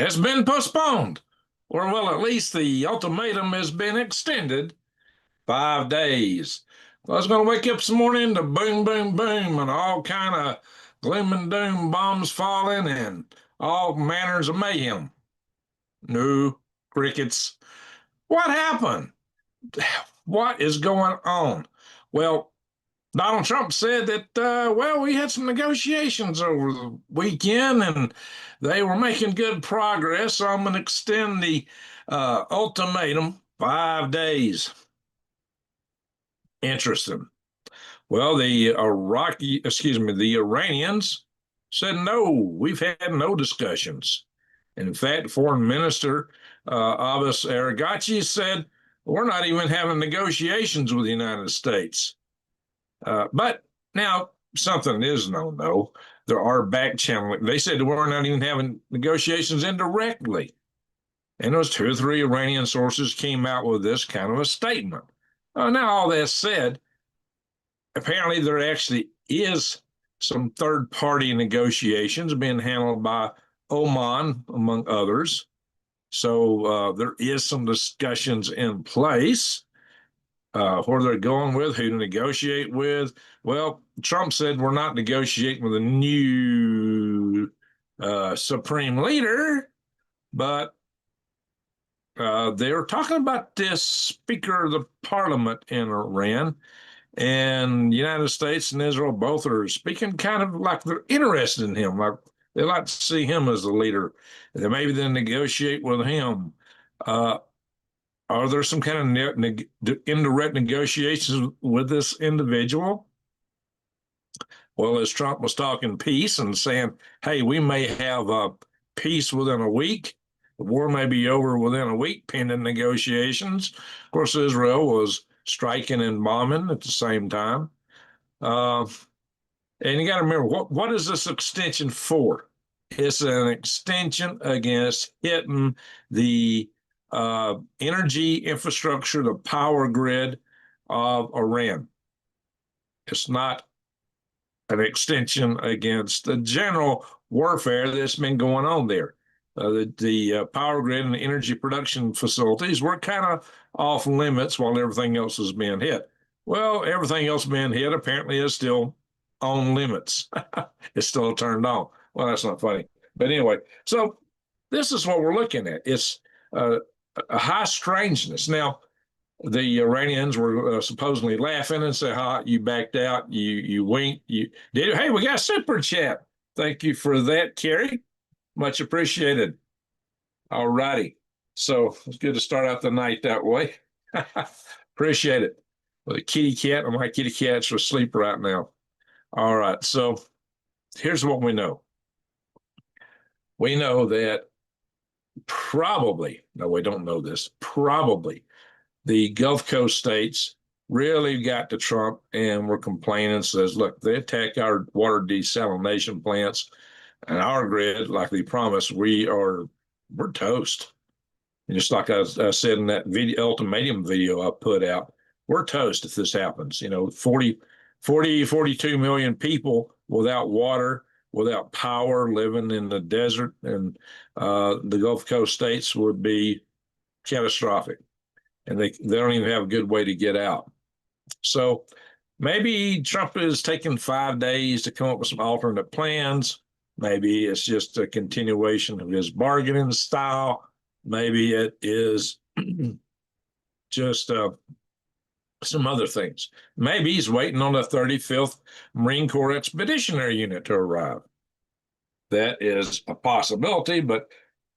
has been postponed, or well, at least the ultimatum has been extended 5 days. I was going to wake up this morning to boom, boom, boom, and all kind of gloom and doom bombs falling and all manners of mayhem. No crickets. What happened? What is going on? Well, Donald Trump said that, well, we had some negotiations over the weekend and they were making good progress. So I'm going to extend the ultimatum 5 days. Interesting. Well, the Iranians said no. We've had no discussions. And in fact, Foreign Minister Abbas Araghchi said we're not even having negotiations with the United States. But now something is known, though. There are back channeling. They said we're not even having negotiations indirectly. And those 2 or 3 Iranian sources came out with this kind of a statement. Now, all that said, apparently there actually is some third-party negotiations being handled by Oman, among others. So there is some discussions in place. Where they're going with, who to negotiate with. Well, Trump said we're not negotiating with a new supreme leader, but they're talking about this Speaker of the Parliament in Iran, and the United States and Israel both are speaking kind of like they're interested in him, like they like to see him as the leader. And maybe they'll negotiate with him. Are there some kind of indirect negotiations with this individual? Well, as Trump was talking peace and saying, hey, we may have peace within a week. The war may be over within a week, pending negotiations. Of course, Israel was striking and bombing at the same time. And you got to remember, what is this extension for? It's an extension against hitting the energy infrastructure, the power grid of Iran. It's not an extension against the general warfare that's been going on there. The power grid and the energy production facilities were kind of off limits while everything else is being hit. Well, everything else being hit apparently is still on limits. It's still turned on. Well, that's not funny. But anyway, so this is what we're looking at. It's a high strangeness. Now, the Iranians were supposedly laughing and say, "Ha, you backed out, you winked, you did it. Hey, we got a super chat. Thank you for that, Kerry. Much appreciated." All righty. So it's good to start out the night that way. Appreciate it. Well, the kitty cat, and my kitty cat's asleep right now. All right. So here's what we know. We know that probably, no, we don't know this, probably the Gulf Coast states really got to Trump and were complaining, says, look, they attack our water desalination plants and our grid like they promised, we're toast. And just like I said in that ultimatum video I put out, we're toast if this happens. 42 million people without water, without power, living in the desert, and the Gulf Coast states would be catastrophic. And they don't even have a good way to get out. So maybe Trump is taking 5 days to come up with some alternate plans. Maybe it's just a continuation of his bargaining style. Maybe it is just some other things. Maybe he's waiting on the 35th Marine Corps Expeditionary Unit to arrive. That is a possibility, but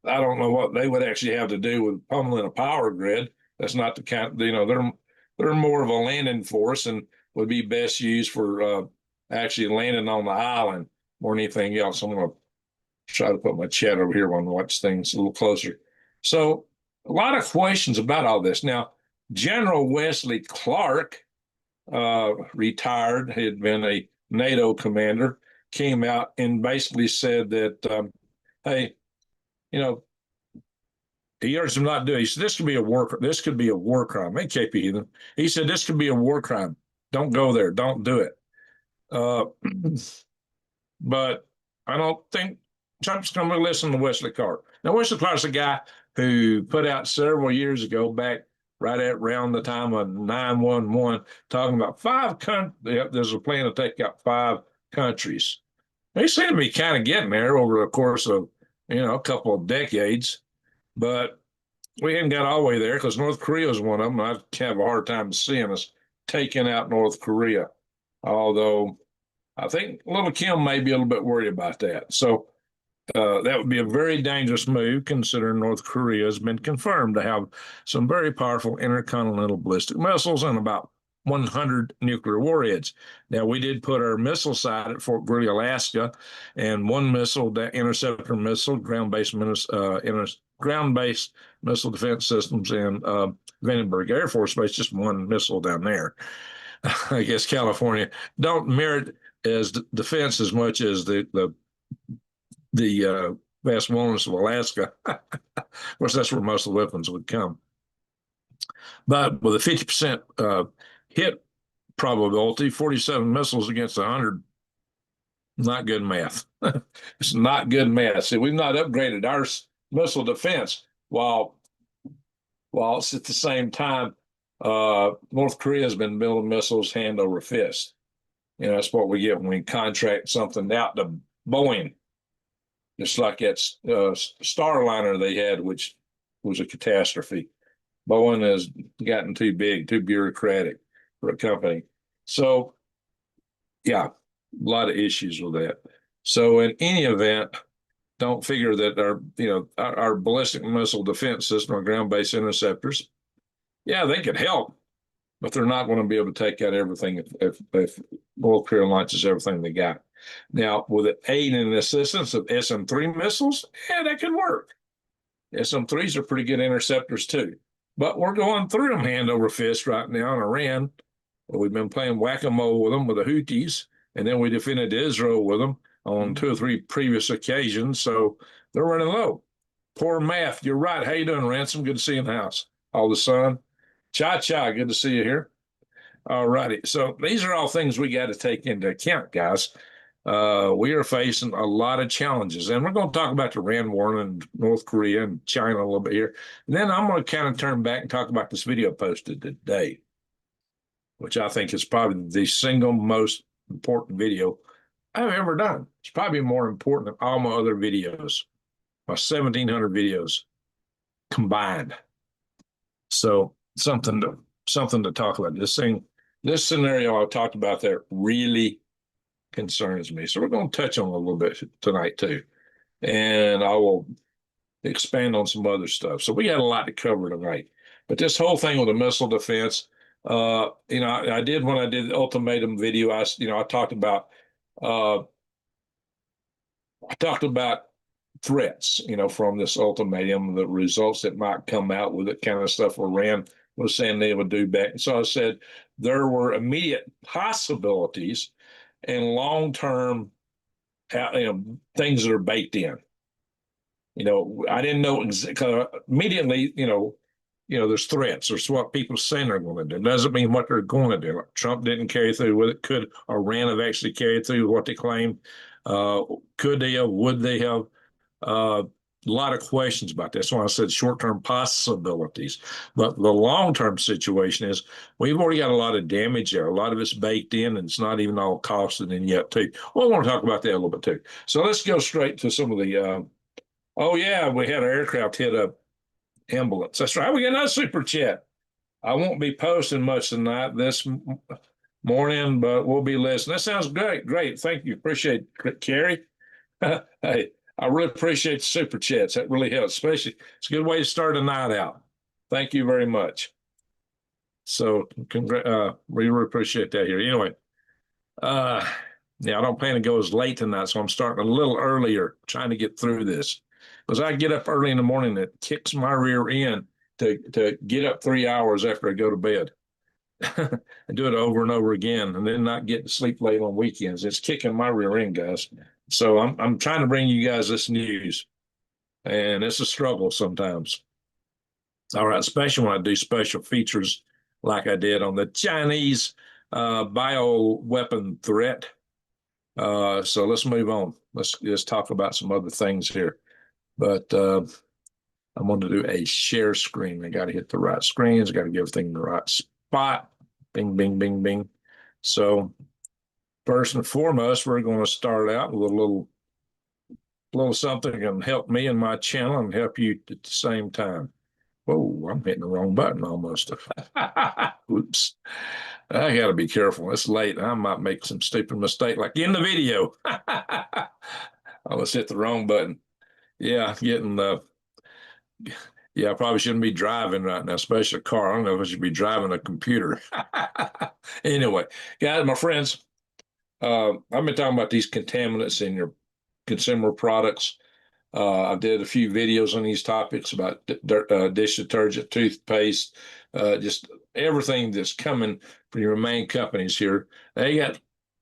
I don't know what they would actually have to do with pummeling a power grid. That's not the kind, they're more of a landing force and would be best used for actually landing on the island more than anything else. I'm going to try to put my chat over here and watch things a little closer. So a lot of questions about all this. Now, General Wesley Clark, retired, had been a NATO commander, came out and basically said that, hey, he urged him not to do it. He said, this could be a war crime. Hey, KP Heathen. He said, this could be a war crime. Don't go there. Don't do it. But I don't think Trump's going to listen to Wesley Clark. Now, Wesley Clark's a guy who put out several years ago, back right at around the time of 9/11, talking about there's a plan to take out 5 countries. They seem to be kind of getting there over the course of, a couple of decades, but we haven't got all the way there because North Korea is one of them. I have a hard time seeing us taking out North Korea, although I think little Kim may be a little bit worried about that. So that would be a very dangerous move, considering North Korea has been confirmed to have some very powerful intercontinental ballistic missiles and about 100 nuclear warheads. Now, we did put our missile site at Fort Greely, Alaska, and one missile, that interceptor missile, ground-based missile defense systems in Vandenberg Air Force Base, just one missile down there. I guess California don't merit as defense as much as the vast wilderness of Alaska. Of course, that's where most of the weapons would come. But with a 50% hit probability, 47 missiles against 100, not good math. It's not good math. See, we've not upgraded our missile defense while it's at the same time North Korea has been building missiles hand over fist. That's what we get when we contract something out to Boeing. Just like that Starliner they had, which was a catastrophe. Boeing has gotten too big, too bureaucratic for a company. So, yeah, a lot of issues with that. So, in any event, don't figure that our ballistic missile defense system, our ground-based interceptors, yeah, they could help, but they're not going to be able to take out everything if North Korea launches everything they got. Now, with the aid and assistance of SM-3 missiles, yeah, that could work. SM-3s are pretty good interceptors too. But we're going through them hand over fist right now in Iran. We've been playing whack-a-mole with them with the Houthis, and then we defended Israel with them on 2 or 3 previous occasions. So they're running low. Poor math. You're right. How you doing, Ransom? Good to see you in the house. All the sun. Cha-cha. Good to see you here. All righty. So these are all things we got to take into account, guys. We are facing a lot of challenges, and we're going to talk about the Iran war and North Korea and China a little bit here. And then I'm going to kind of turn back and talk about this video posted today, which I think is probably the single most important video I've ever done. It's probably more important than all my other videos, my 1,700 videos combined. So something to talk about. This scenario I talked about there really concerns me. So we're going to touch on it a little bit tonight too. And I will expand on some other stuff. So we got a lot to cover tonight. But this whole thing with the missile defense, I did when I did the ultimatum video, I talked about threats, from this ultimatum, the results that might come out with it, kind of stuff Iran was saying they would do back. So I said there were immediate possibilities and long-term, things that are baked in. I didn't know immediately, there's threats. There's what people saying they're going to do. It doesn't mean what they're going to do. Like Trump didn't carry through with it. Could Iran have actually carried through with what they claimed? Could they have? Would they have? A lot of questions about this. That's why I said short-term possibilities. But the long-term situation is we've already got a lot of damage there. A lot of it's baked in, and it's not even all costed in yet, too. Well, I want to talk about that a little bit, too. So let's go straight to some of the we had an aircraft hit a ambulance. That's right. We got another super chat. I won't be posting much tonight this morning, but we'll be listening. That sounds great. Great. Thank you. Appreciate it, Carrie. Hey, I really appreciate the super chats. That really helps, especially it's a good way to start a night out. Thank you very much. So we really appreciate that here. Anyway, I don't plan to go as late tonight, so I'm starting a little earlier, trying to get through this. Because I get up early in the morning, it kicks my rear end to get up 3 hours after I go to bed. I do it over and over again, and then not get to sleep late on weekends. It's kicking my rear end, guys. So I'm trying to bring you guys this news, and it's a struggle sometimes. All right, especially when I do special features like I did on the Chinese bioweapon threat. So let's move on. Let's just talk about some other things here. But I'm going to do a share screen. I got to hit the right screens. Got to give everything in the right spot. Bing, bing, bing, bing. So first and foremost, we're going to start out with a little something that can help me and my channel and help you at the same time. Whoa, I'm hitting the wrong button almost. Oops. I got to be careful. It's late. I might make some stupid mistake like in the video. I almost hit the wrong button. Yeah, getting the yeah, I probably shouldn't be driving right now, especially a car. I don't know if I should be driving a computer. Anyway, guys, my friends, I've been talking about these contaminants in your consumer products. I did a few videos on these topics about dish detergent, toothpaste, just everything that's coming from your main companies here. They got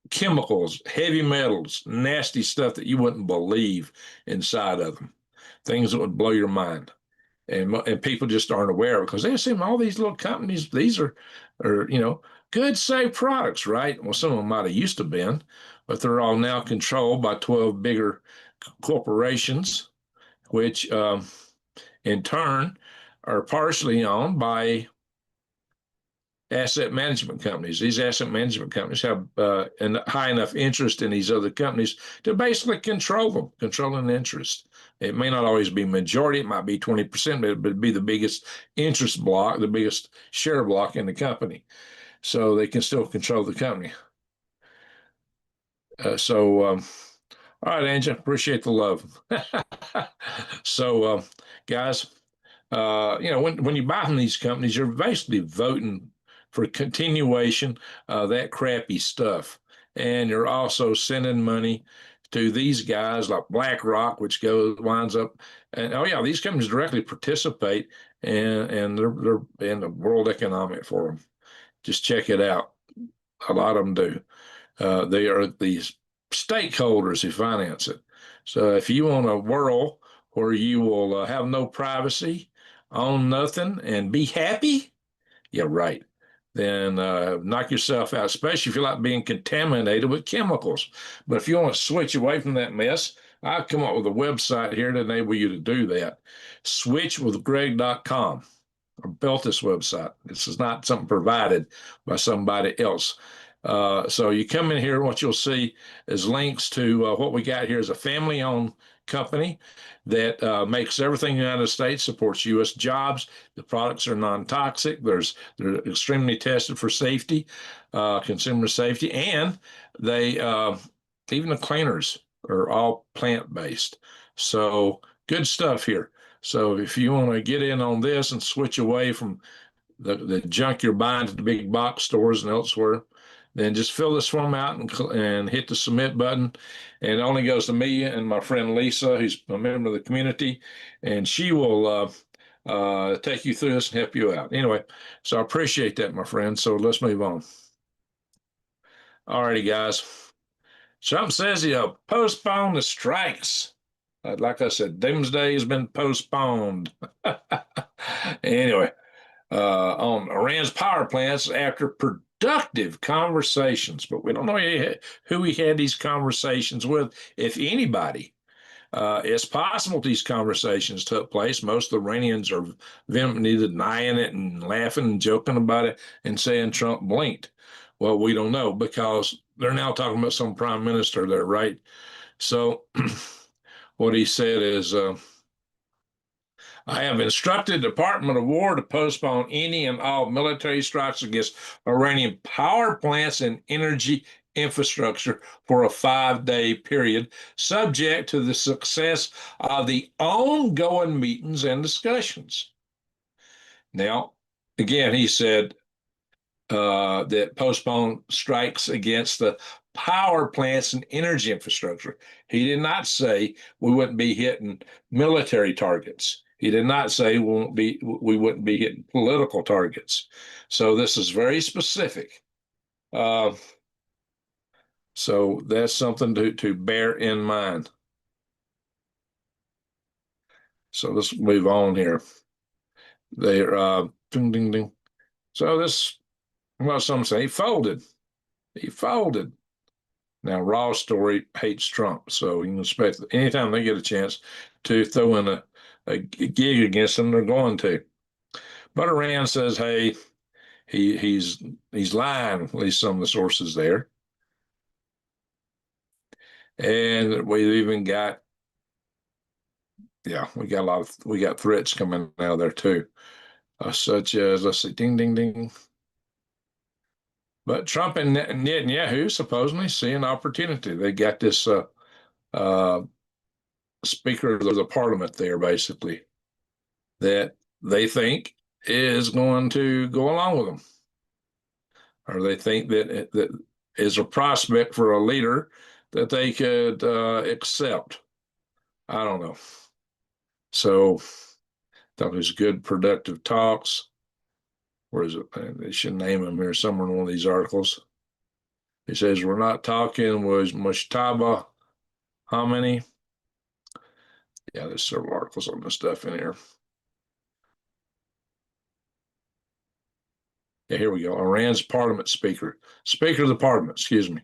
chemicals, heavy metals, nasty stuff that you wouldn't believe inside of them, things that would blow your mind. And people just aren't aware because they assume all these little companies, these are good, safe products, right? Well, some of them might have used to been, but they're all now controlled by 12 bigger corporations, which in turn are partially owned by asset management companies. These asset management companies have a high enough interest in these other companies to basically control them, controlling the interest. It may not always be majority, it might be 20%, but it'd be the biggest interest block, the biggest share block in the company. So they can still control the company. All right, Angela, appreciate the love. So, guys, when you buy from these companies, you're basically voting for continuation of that crappy stuff, and you're also sending money to these guys like BlackRock, which winds up, and oh yeah, these companies directly participate, and they're in the World Economic Forum. Just check it out. A lot of them do. They are these stakeholders who finance it. So if you want a world where you will have no privacy, own nothing, and be happy, yeah, right. Then knock yourself out, especially if you like being contaminated with chemicals. But if you want to switch away from that mess, I've come up with a website here to enable you to do that. Switchwithgreg.com. I built this website. This is not something provided by somebody else. So you come in here, and what you'll see is links to what we got here is a family-owned company that makes everything in the United States, supports U.S. jobs. The products are non-toxic. They're extremely tested for safety, consumer safety, and they even the cleaners are all plant-based. So good stuff here. So if you want to get in on this and switch away from the junk you're buying at the big box stores and elsewhere, then just fill this form out and hit the submit button. And it only goes to me and my friend Lisa, who's a member of the community, and she will take you through this and help you out. Anyway, so I appreciate that, my friend. So let's move on. All righty, guys. Trump says he'll postpone the strikes. Like I said, doomsday has been postponed. Anyway, on Iran's power plants after productive conversations, but we don't know who he had these conversations with, if anybody. It's possible these conversations took place. Most Iranians are vehemently denying it and laughing and joking about it and saying Trump blinked. Well, we don't know because they're now talking about some prime minister there, right? So what he said is, I have instructed the Department of War to postpone any and all military strikes against Iranian power plants and energy infrastructure for a 5-day period, subject to the success of the ongoing meetings and discussions. Now, again, he said that postpone strikes against the power plants and energy infrastructure. He did not say we wouldn't be hitting military targets. He did not say we wouldn't be hitting political targets. So this is very specific. So that's something to bear in mind. So let's move on here. They're ding ding ding. So this, well, some say he folded. He folded. Now, Raw's story hates Trump, so you can expect that anytime they get a chance to throw in a gig against him, they're going to. But Iran says, hey, he's lying, at least some of the sources there. And we've even got, yeah, we got threats coming out of there too, such as, let's see, ding, ding, ding. But Trump and Netanyahu supposedly see an opportunity. They got this uh, Speaker of the Parliament there, basically, that they think is going to go along with them, or they think that is a prospect for a leader that they could accept. I don't know. So thought it was good, productive talks. Where is it? They should name him here somewhere in one of these articles. He says, we're not talking with Mushtaba Hamani. Yeah, there's several articles on this stuff in here. Yeah, here we go. Iran's parliament speaker of the parliament, excuse me.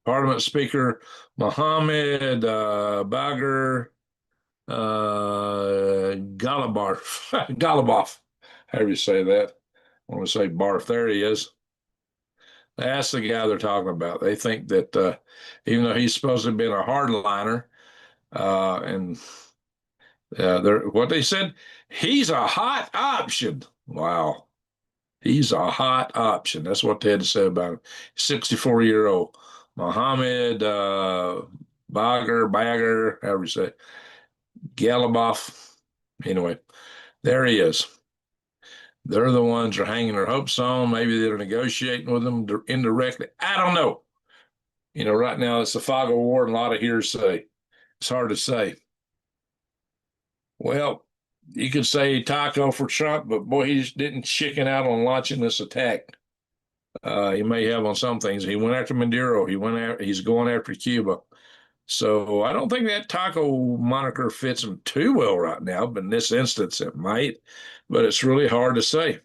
Parliament Speaker Mohammed Bagher Ghalibaf, however you say that. I want to say Barf. There he is. That's the guy they're talking about. They think that even though he's supposed to have been a hardliner, and what they said, he's a hot option. Wow. He's a hot option. That's what they had to say about him. 64-year-old Mohammed Bagher, however you say it, Ghalibaf. Anyway, there he is. They're the ones who are hanging their hopes on. Maybe they're negotiating with them indirectly. I don't know. You know, right now it's a fog of war and a lot of hearsay. It's hard to say. Well, you could say taco for Trump, but boy, he just didn't chicken out on launching this attack. He may have on some things. He went after Maduro. He's going after Cuba. So I don't think that taco moniker fits him too well right now, but in this instance it might. But it's really hard to say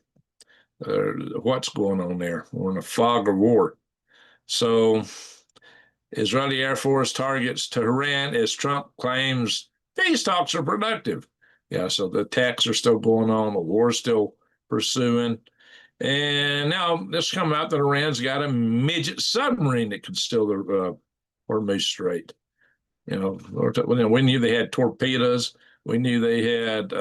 what's going on there. We're in a fog of war. So Israeli Air Force targets Tehran as Trump claims these talks are productive. Yeah, so the attacks are still going on. The war is still pursuing. And now this come out that Iran's got a midget submarine that could steal the Hormuz Strait. You know, we knew they had torpedoes. We knew they had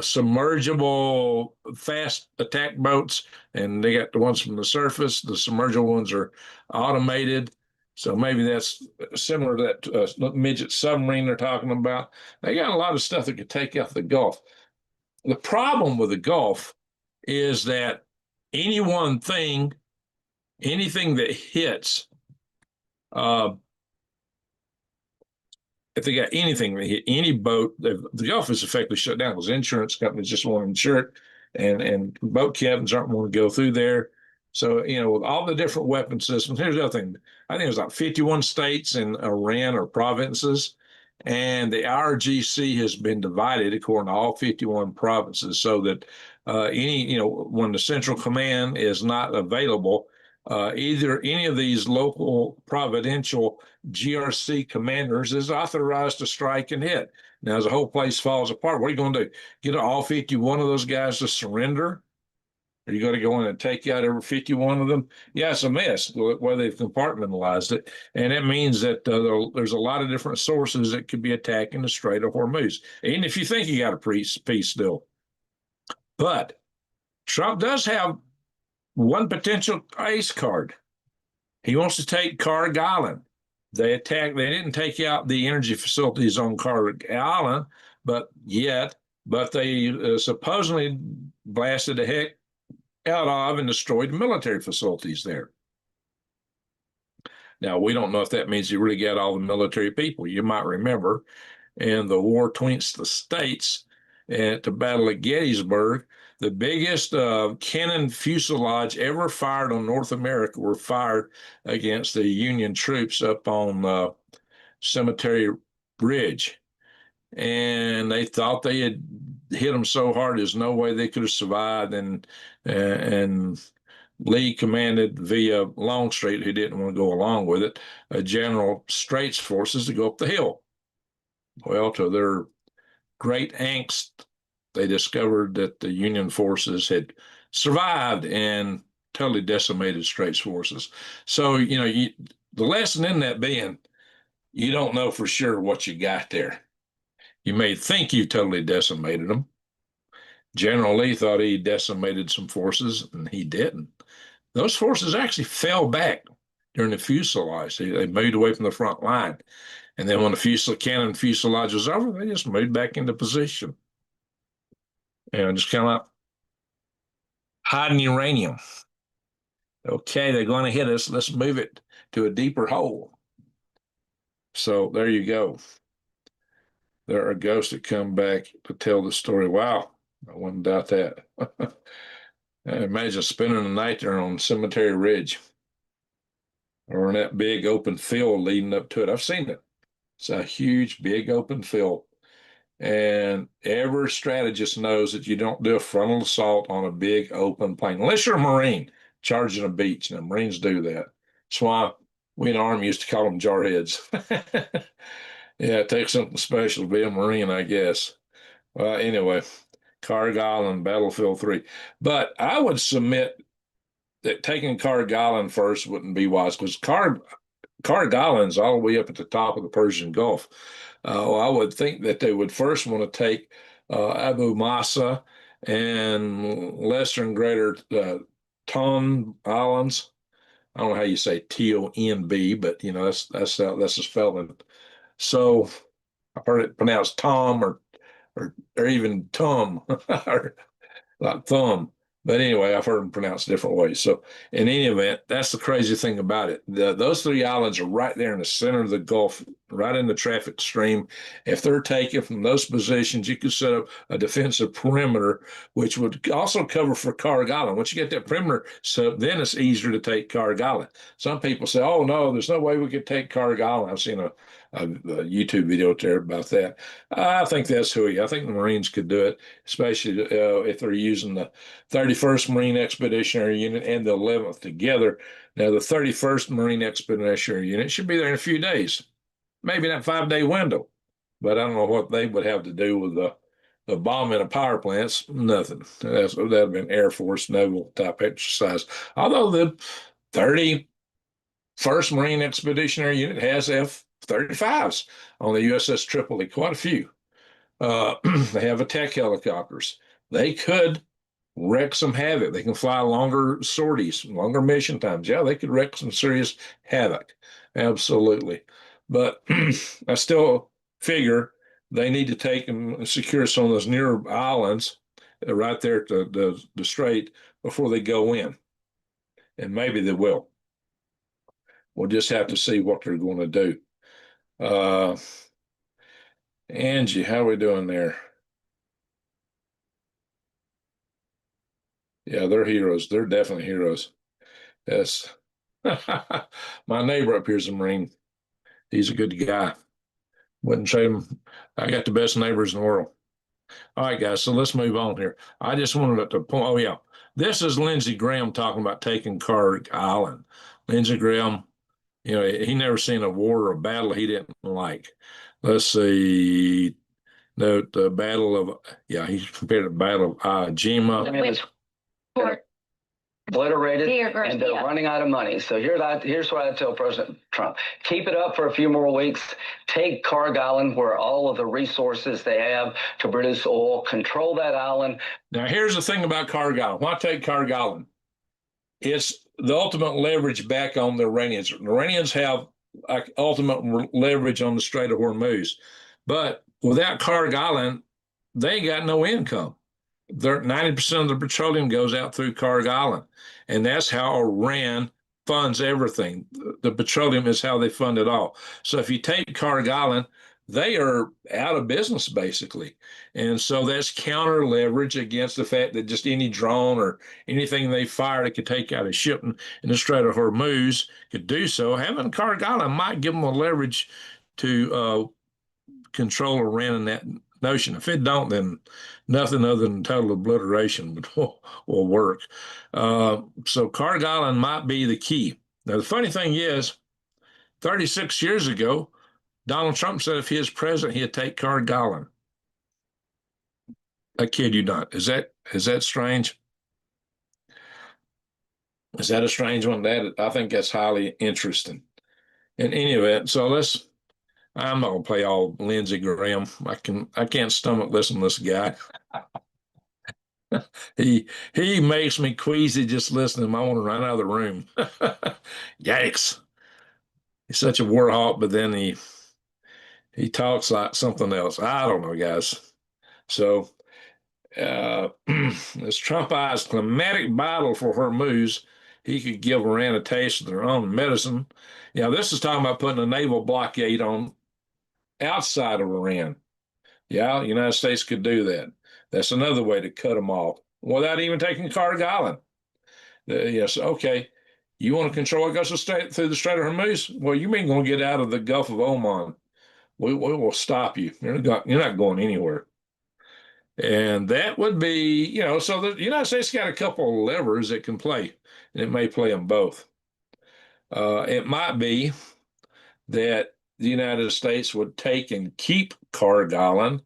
submergible fast attack boats, and they got the ones from the surface. The submergible ones are automated. So maybe that's similar to that midget submarine they're talking about. They got a lot of stuff that could take out the Gulf. The problem with the Gulf is that any one thing, anything that hits, if they got anything that hit any boat, the Gulf is effectively shut down because insurance companies just won't insure it, and boat captains aren't going to go through there. So, you know, with all the different weapon systems, here's the other thing. I think there's like 51 states in Iran or provinces, and the IRGC has been divided according to all 51 provinces so that when the central command is not available, either any of these local providential GRC commanders is authorized to strike and hit. Now, as the whole place falls apart, what are you going to do? Get all 51 of those guys to surrender? Are you going to go in and take out every 51 of them? Yeah, it's a mess where they've compartmentalized it. And it means that there's a lot of different sources that could be attacking the Strait of Hormuz, even if you think you got a peace deal. But Trump does have one potential ace card. He wants to take Carg Island. They didn't take out the energy facilities on Carg Island, but they supposedly blasted the heck out of and destroyed military facilities there. Now, we don't know if that means you really got all the military people. You might remember in the war betwixt the states at the Battle of Gettysburg, the biggest cannon fuselage ever fired on North America were fired against the Union troops up on Cemetery Ridge. And they thought they had hit them so hard there's no way they could have survived. And Lee commanded via Longstreet, who didn't want to go along with it, General Strait's forces to go up the hill. Well, to their great angst, they discovered that the Union forces had survived and totally decimated Strait's forces. So, the lesson in that being, you don't know for sure what you got there. You may think you totally decimated them. General Lee thought he decimated some forces, and he didn't. Those forces actually fell back during the fuselage. They moved away from the front line. And then when the cannon fuselage was over, they just moved back into position. And just kind of like hiding uranium. Okay, they're going to hit us. Let's move it to a deeper hole. So there you go. There are ghosts that come back to tell the story. Wow, I wouldn't doubt that. Imagine spending the night there on Cemetery Ridge or in that big open field leading up to it. I've seen it. It's a huge, big open field. And every strategist knows that you don't do a frontal assault on a big open plain, unless you're a Marine charging a beach. Now, Marines do that. That's why we in the Army used to call them jarheads. Yeah, it takes something special to be a Marine, I guess. Well, anyway, Cargill and Battlefield 3. But I would submit that taking Cargill first wouldn't be wise because Cargill's all the way up at the top of the Persian Gulf. I would think that they would first want to take Abu Masa and lesser and greater Ton Islands. I don't know how you say T-O-N-B, but that's a spelling. So I've heard it pronounced Tom or even Tum or like thumb. But anyway, I've heard them pronounced different ways. So in any event, that's the crazy thing about it. Those three islands are right there in the center of the Gulf, right in the traffic stream. If they're taken from those positions, you could set up a defensive perimeter, which would also cover for Cargill. Once you get that perimeter set up, then it's easier to take Cargill. Some people say, oh, no, there's no way we could take Cargill. I've seen a YouTube video there about that. I think that's hooey. I think the Marines could do it, especially if they're using the 31st Marine Expeditionary Unit and the 11th together. Now, the 31st Marine Expeditionary Unit should be there in a few days, maybe that 5-day window. But I don't know what they would have to do with the bombing of power plants. Nothing. That would have been Air Force, Naval type exercise. Although the 31st Marine Expeditionary Unit has F-35s on the USS Tripoli, quite a few. They have attack helicopters. They could wreak some havoc. They can fly longer sorties, longer mission times. Yeah, they could wreak some serious havoc. Absolutely. But I still figure they need to take and secure some of those near islands right there at the strait before they go in. And maybe they will. We'll just have to see what they're going to do. Angie, how are we doing there? Yeah, they're heroes. They're definitely heroes. Yes. My neighbor up here is a Marine. He's a good guy. Wouldn't trade him. I got the best neighbors in the world. All right, guys, so let's move on here. I just wanted to point, oh, yeah. This is Lindsey Graham talking about taking Carg Island. Lindsey Graham, he never seen a war or a battle he didn't like. Let's see. Note the Battle of, he compared the Battle of Jima. Obliterated, and they're running out of money. So here's what I tell President Trump. Keep it up for a few more weeks. Take Carg Island, where all of the resources they have to produce oil. Control that island. Now, here's the thing about Carg Island. Why take Carg Island? It's the ultimate leverage back on the Iranians. The Iranians have ultimate leverage on the Strait of Hormuz. But without Carg Island, they ain't got no income. 90% of the petroleum goes out through Carg Island. And that's how Iran funds everything. The petroleum is how they fund it all. So if you take Carg Island, they are out of business, basically. And so that's counter leverage against the fact that just any drone or anything they fire that could take out a ship in the Strait of Hormuz could do so. Having Carg Island might give them a leverage to control Iran in notion. If it don't, then nothing other than total obliteration will work. So Cargill might be the key. Now, the funny thing is, 36 years ago, Donald Trump said if he was president, he'd take Cargill. I kid you not. Is that strange? Is that a strange one? That I think that's highly interesting. In any event, so I'm not gonna play all Lindsey Graham. I can't stomach listening to this guy. He makes me queasy just listening. I want to run out of the room. Yikes. He's such a war hawk, but then he talks like something else. I don't know, guys. So this Trumpized climatic battle for Hormuz, he could give Iran a taste of their own medicine. This is talking about putting a naval blockade on outside of Iran. Yeah, the United States could do that. That's another way to cut them off without even taking Cargill. Yes, okay. You want to control what goes through the Strait of Hormuz? Well, you mean going to get out of the Gulf of Oman? We will stop you. You're not going anywhere. And that would be, so the United States got a couple of levers it can play, and it may play them both. It might be that the United States would take and keep Cargill,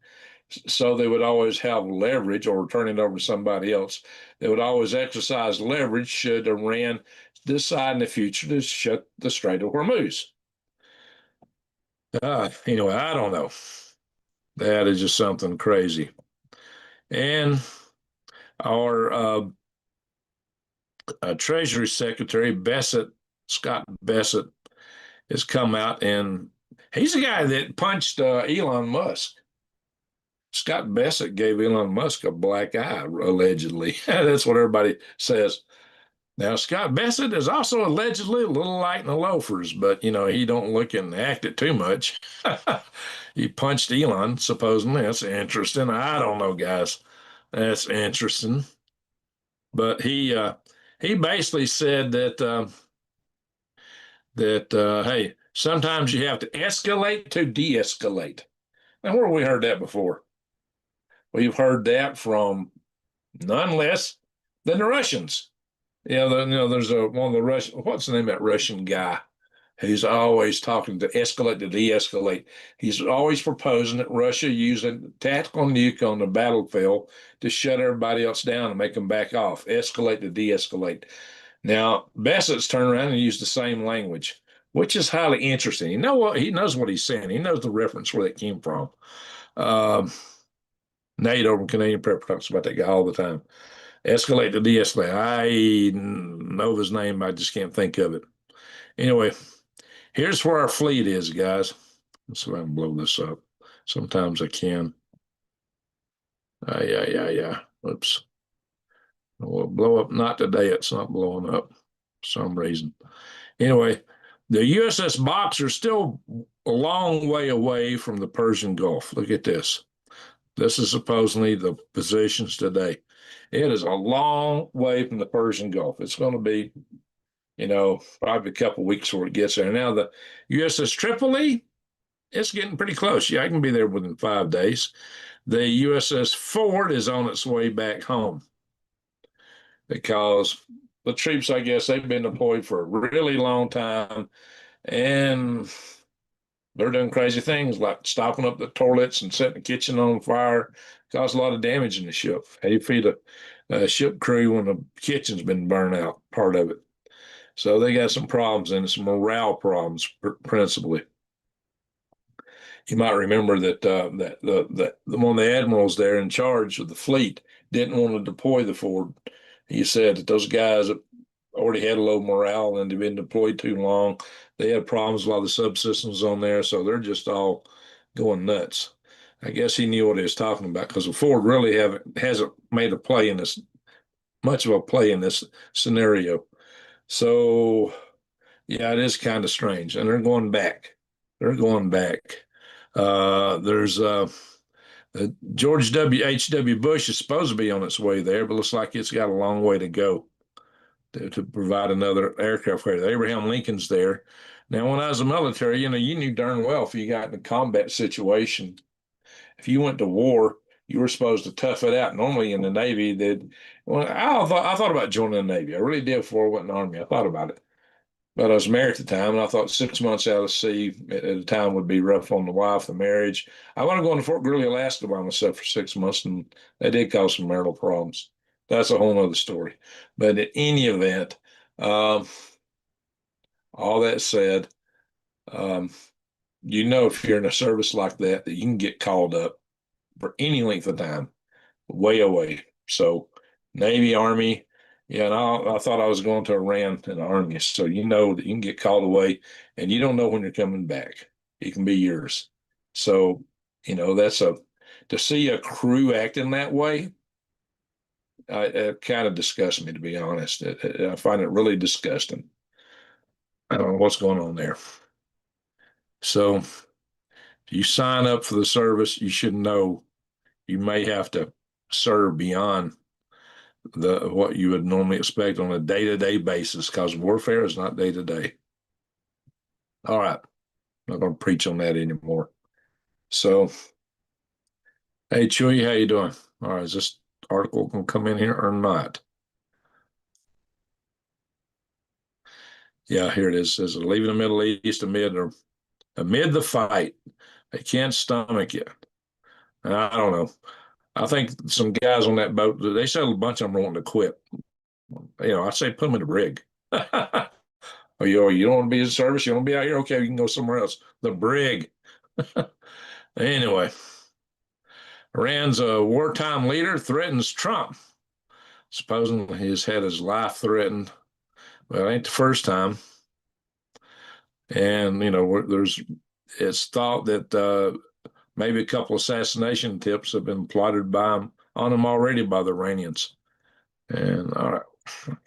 so they would always have leverage or turn it over to somebody else. They would always exercise leverage should Iran decide in the future to shut the Strait of Hormuz. Anyway, I don't know. That is just something crazy. And our Treasury Secretary Scott Bessent, has come out, and he's the guy that punched Elon Musk. Scott Bessent gave Elon Musk a black eye, allegedly. That's what everybody says. Now, Scott Bessent is also allegedly a little light in the loafers, but, he don't look and act it too much. He punched Elon, supposedly. That's interesting. I don't know, guys. That's interesting. But he basically said that hey, sometimes you have to escalate to de-escalate. Now, where have we heard that before? We've heard that from none less than the Russians. There's one of the Russian. What's the name of that Russian guy? He's always talking to escalate to de-escalate. He's always proposing that Russia use a tactical nuke on the battlefield to shut everybody else down and make them back off. Escalate to de-escalate. Now, Bessett's turned around and used the same language, which is highly interesting. He knows what he's saying. He knows the reference where that came from. Nate over in Canadian Prep talks about that guy all the time. Escalate to de-escalate. I know his name. I just can't think of it. Anyway, here's where our fleet is, guys. Let's see if I can blow this up. Sometimes I can. Yeah. Oops. Will blow up. Not today. It's not blowing up for some reason. Anyway, the USS Boxer is still a long way away from the Persian Gulf. Look at this. This is supposedly the positions today. It is a long way from the Persian Gulf. It's going to be, probably a couple of weeks before it gets there. Now, the USS Tripoli, it's getting pretty close. Yeah, I can be there within 5 days. The USS Ford is on its way back home because the troops, I guess, they've been deployed for a really long time, and they're doing crazy things like stopping up the toilets and setting the kitchen on fire, cause a lot of damage in the ship. How do you feed a ship crew when the kitchen's been burned out, part of it? So they got some problems, and some morale problems principally. You might remember that one of the admirals there in charge of the fleet didn't want to deploy the Ford. He said that those guys already had a low morale and they've been deployed too long. They had problems with a lot of the subsystems on there, so they're just all going nuts. I guess he knew what he was talking about because the Ford really hasn't made much of a play in this scenario. So yeah, it is kind of strange, and they're going back. There's George W.H.W. Bush is supposed to be on its way there, but looks like it's got a long way to go to provide another aircraft carrier. Abraham Lincoln's there. Now, when I was in the military, you knew darn well if you got in a combat situation If you went to war, you were supposed to tough it out. Normally in the Navy, I thought about joining the Navy. I really did before I went in the Army. I thought about it. But I was married at the time, and I thought 6 months out of sea at a time would be rough on the wife, the marriage. I want to go into Fort Greely, Alaska by myself for 6 months, and that did cause some marital problems. That's a whole other story. But in any event, um, all that said, um, if you're in a service like that, that you can get called up for any length of time, way away. So, Navy, Army, yeah, and I thought I was going to Iran in the Army. So you know that you can get called away, and you don't know when you're coming back. It can be years. So, that's to see a crew acting that way. It kind of disgusts me, to be honest. I find it really disgusting. I don't know what's going on there. So, if you sign up for the service, you should know you may have to serve beyond what you would normally expect on a day-to-day basis, because warfare is not day-to-day. All right, I'm not going to preach on that anymore. So, hey Chewy, how you doing? All right, is this article going to come in here or not? Yeah, here it is. It says leaving the Middle East amid the fight. They can't stomach it. And I don't know. I think some guys on that boat, they said a bunch of them are wanting to quit. I say put them in the brig. Oh, you don't want to be in service? You want to be out here? Okay, you can go somewhere else. The brig. Anyway, Iran's a wartime leader threatens Trump, supposing he's had his life threatened. Well, it ain't the first time. And, it's thought that maybe a couple assassination tips have been plotted on him already by the Iranians. And all right,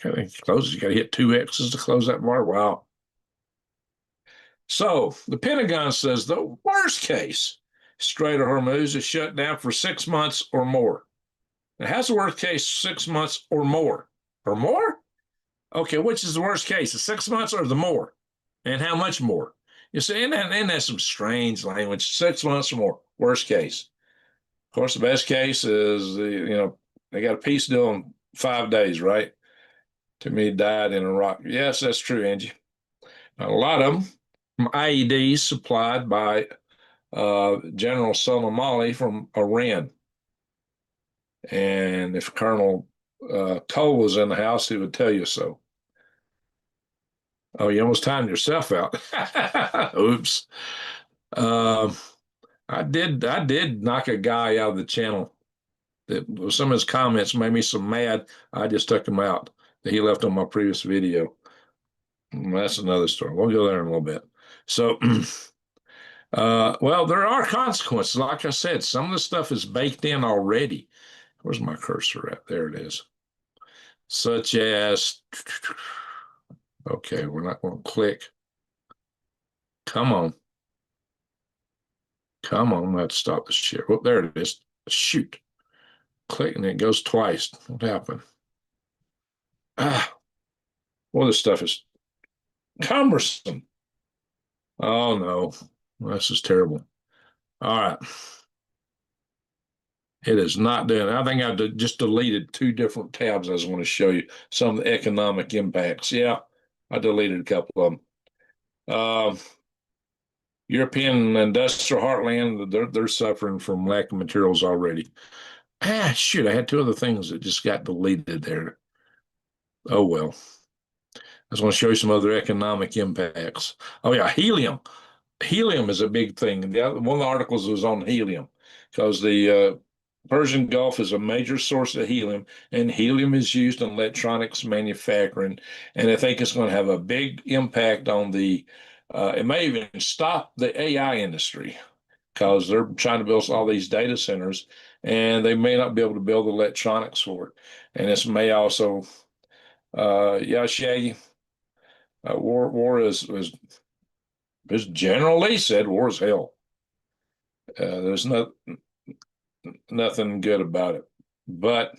okay, close. You got to hit 2 X's to close that bar. Wow. So the Pentagon says the worst case, Strait of Hormuz is shut down for 6 months or more. Now, how's the worst case 6 months or more? Or more? Okay, which is the worst case, the 6 months or the more? And how much more? You see, and that's some strange language. 6 months or more, worst case. Of course, the best case is they got a peace deal in 5 days, right? Too many died in Iraq. Yes, that's true, Angie. A lot of them from IEDs supplied by General Soleimani from Iran. And if Colonel Cole was in the house, he would tell you so. Oh, you almost timed yourself out. Oops. I did knock a guy out of the channel. Some of his comments made me so mad, I just took him out that he left on my previous video. That's another story. We'll go there in a little bit. So, well, there are consequences. Like I said, some of the stuff is baked in already. Where's my cursor at? There it is. Such as, okay, we're not going to click. Come on. Come on, I'm going to have to stop the share. Oh, there it is. Shoot. Click and it goes twice. What happened? Well, this stuff is cumbersome. Oh, no. This is terrible. All right. It is not doing. I think I just deleted 2 different tabs. I just want to show you some of the economic impacts. Yeah, I deleted a couple of them. European industrial heartland, they're suffering from lack of materials already. Shoot, I had 2 other things that just got deleted there. Oh, well. I just want to show you some other economic impacts. Oh, yeah, helium. Helium is a big thing. One of the articles was on helium because the Persian Gulf is a major source of helium, and helium is used in electronics manufacturing. And I think it's going to have a big impact on it may even stop the AI industry because they're trying to build all these data centers, and they may not be able to build electronics for it. And this may also, Shaggy, war is, as General Lee said, war is hell. There's nothing good about it. But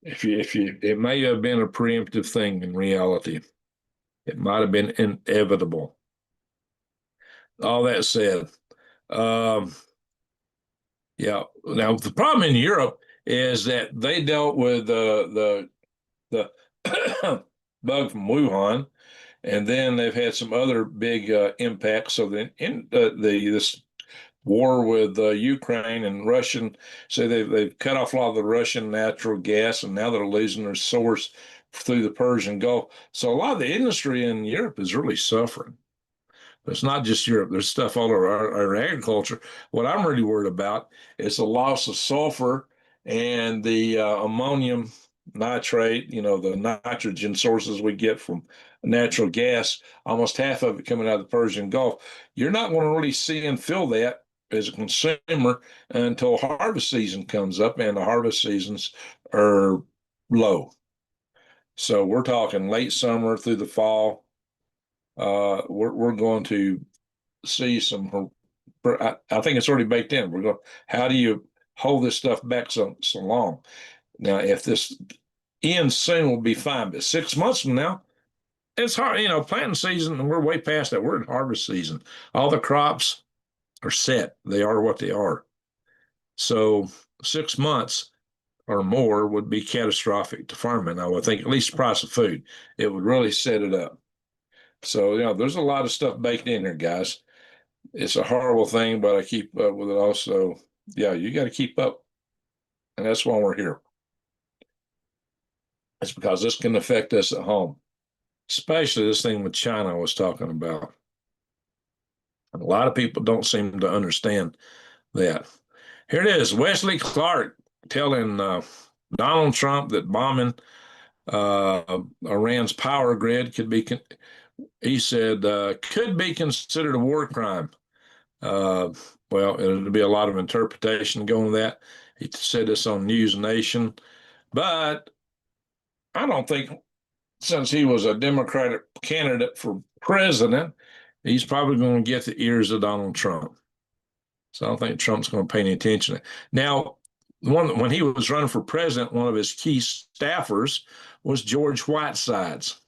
it may have been a preemptive thing in reality. It might have been inevitable. All that said, Yeah. Now the problem in Europe is that they dealt with the bug from Wuhan, and then they've had some other big impacts. So this war with Ukraine and Russian, so they've cut off a lot of the Russian natural gas, and now they're losing their source through the Persian Gulf. So a lot of the industry in Europe is really suffering. But it's not just Europe. There's stuff all over our agriculture. What I'm really worried about is the loss of sulfur and the ammonium nitrate, the nitrogen sources we get from natural gas, almost half of it coming out of the Persian Gulf. You're not going to really see and feel that as a consumer until harvest season comes up, and the harvest seasons are low. So we're talking late summer through the fall. We're going to see some. I think it's already baked in. We're going. How do you hold this stuff back so long? Now, if this ends soon, we'll be fine. But 6 months from now, it's hard. Planting season, and we're way past that. We're in harvest season. All the crops are set. They are what they are. So 6 months or more would be catastrophic to farming. I would think, at least the price of food. It would really set it up. So, there's a lot of stuff baked in here, guys. It's a horrible thing, but I keep up with it also. Yeah, you got to keep up. And that's why we're here. It's because this can affect us at home, especially this thing with China I was talking about. And a lot of people don't seem to understand that. Here it is, Wesley Clark telling Donald Trump that bombing Iran's power grid he said, could be considered a war crime. Uh, well, it'll be a lot of interpretation going to that. He said this on News Nation, but I don't think, since he was a Democratic candidate for president, he's probably going to get the ears of Donald Trump. So I don't think Trump's going to pay any attention. Now, when he was running for president, one of his key staffers was George Whitesides.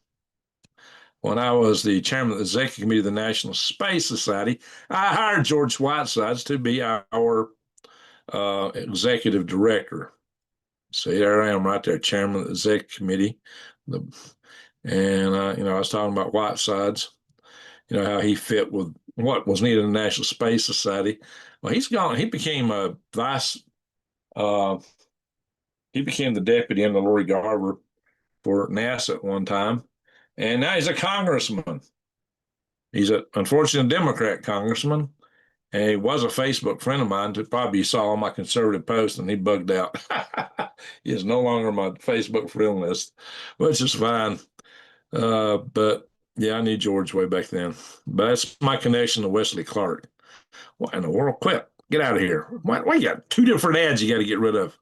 When I was the chairman of the executive committee of the National Space Society, I hired George Whitesides to be our executive director. So there I am, right there, chairman of the executive committee. And I was talking about Whitesides, how he fit with what was needed in the National Space Society. Well, he's gone. He became a he became the deputy under Lori Garver for NASA at one time, and now he's a congressman. He's an unfortunate Democrat congressman, and he was a Facebook friend of mine. Probably saw all my conservative posts, and he bugged out. He is no longer on my Facebook friend list, which is fine. But yeah, I knew George way back then. But that's my connection to Wesley Clark. What in the world? Quit. Get out of here. Why you got two different ads you got to get rid of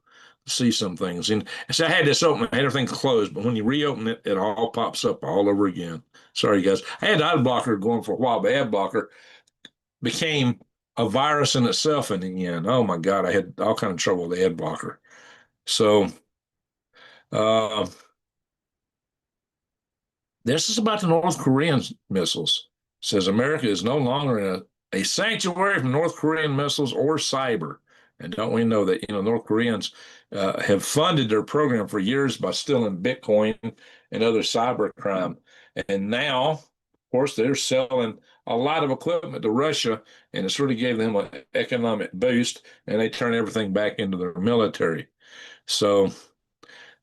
to see some things? And so I had this open, I had everything closed, but when you reopen it, it all pops up all over again. Sorry, guys. I had ad blocker going for a while, but ad blocker became a virus in itself in the end. Oh my God, I had all kind of trouble with the ad blocker. So uh, this is about the North Korean missiles. It says America is no longer in a sanctuary from North Korean missiles or cyber. And don't we know that, North Koreans have funded their program for years by stealing Bitcoin and other cyber crime. And now, of course, they're selling a lot of equipment to Russia, and it's really gave them an economic boost, and they turn everything back into their military. So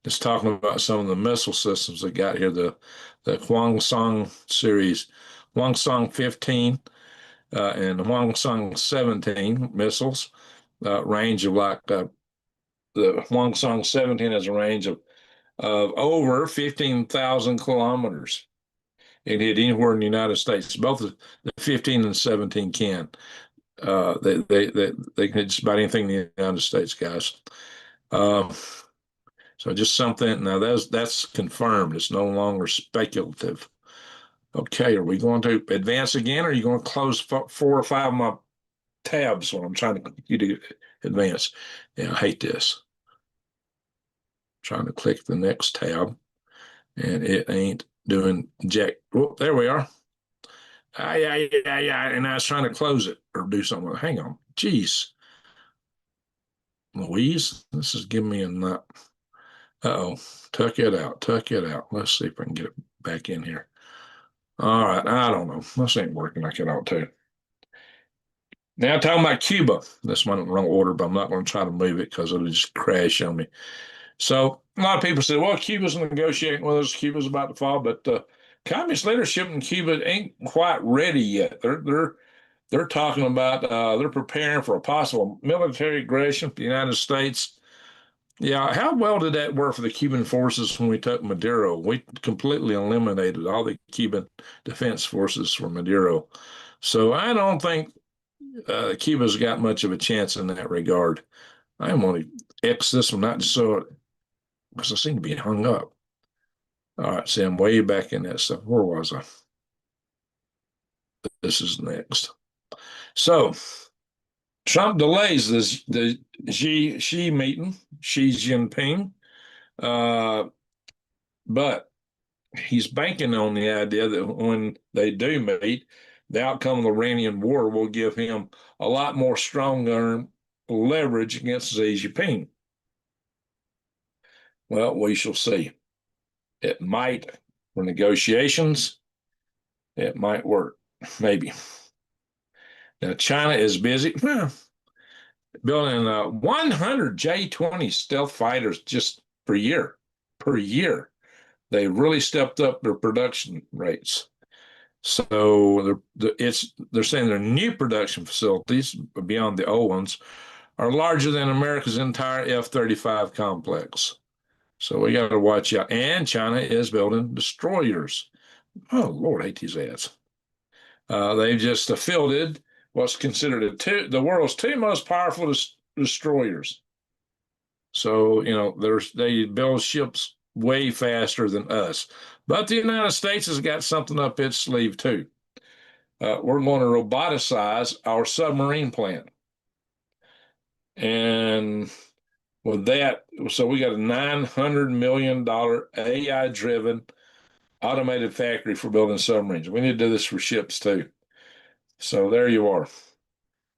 just talking about some of the missile systems they got here, the Hwasong series, Hwasong 15 and Hwasong 17 missiles, range of the Hwasong 17 has a range of over 15,000 kilometers. It hit anywhere in the United States. Both the 15 and 17 can. They can hit just about anything in the United States, guys. So just something. Now that's confirmed. It's no longer speculative. Okay, are we going to advance again, or are you going to close 4 or 5 of my tabs when I'm trying to click you to advance? Yeah, I hate this. Trying to click the next tab, and it ain't doing jack. Oh, there we are. Yeah. And I was trying to close it or do something. Hang on. Jeez. Louise, this is giving me a nut. Uh-oh, tuck it out, tuck it out. Let's see if I can get it back in here. All right, I don't know. This ain't working like it ought to. Now talking about Cuba. This went in the wrong order, but I'm not going to try to move it because it'll just crash on me. So a lot of people say, well, Cuba's negotiating with us. Cuba's about to fall, but communist leadership in Cuba ain't quite ready yet. They're talking about they're preparing for a possible military aggression from the United States. Yeah, how well did that work for the Cuban forces when we took Maduro? We completely eliminated all the Cuban defense forces from Maduro. So I don't think Cuba's got much of a chance in that regard. I want to X this one, not just so because I seem to be hung up. All right, see, I'm way back in that stuff. Where was I? This is next. So Trump delays the Xi meeting, Xi Jinping, but he's banking on the idea that when they do meet, the outcome of the Iranian war will give him a lot more stronger leverage against Xi Jinping. Well, we shall see. It might, for negotiations, it might work, maybe. Now, China is busy building 100 J-20 stealth fighters just per year. Per year. They really stepped up their production rates. So they're saying their new production facilities, beyond the old ones, are larger than America's entire F-35 complex. So we got to watch out. And China is building destroyers. Oh, Lord, I hate these ads. They just fielded what's considered the world's two most powerful destroyers. So, they build ships way faster than us. But the United States has got something up its sleeve, too. We're going to roboticize our submarine plant. And with that, so we got a $900 million AI-driven automated factory for building submarines. We need to do this for ships, too. So there you are.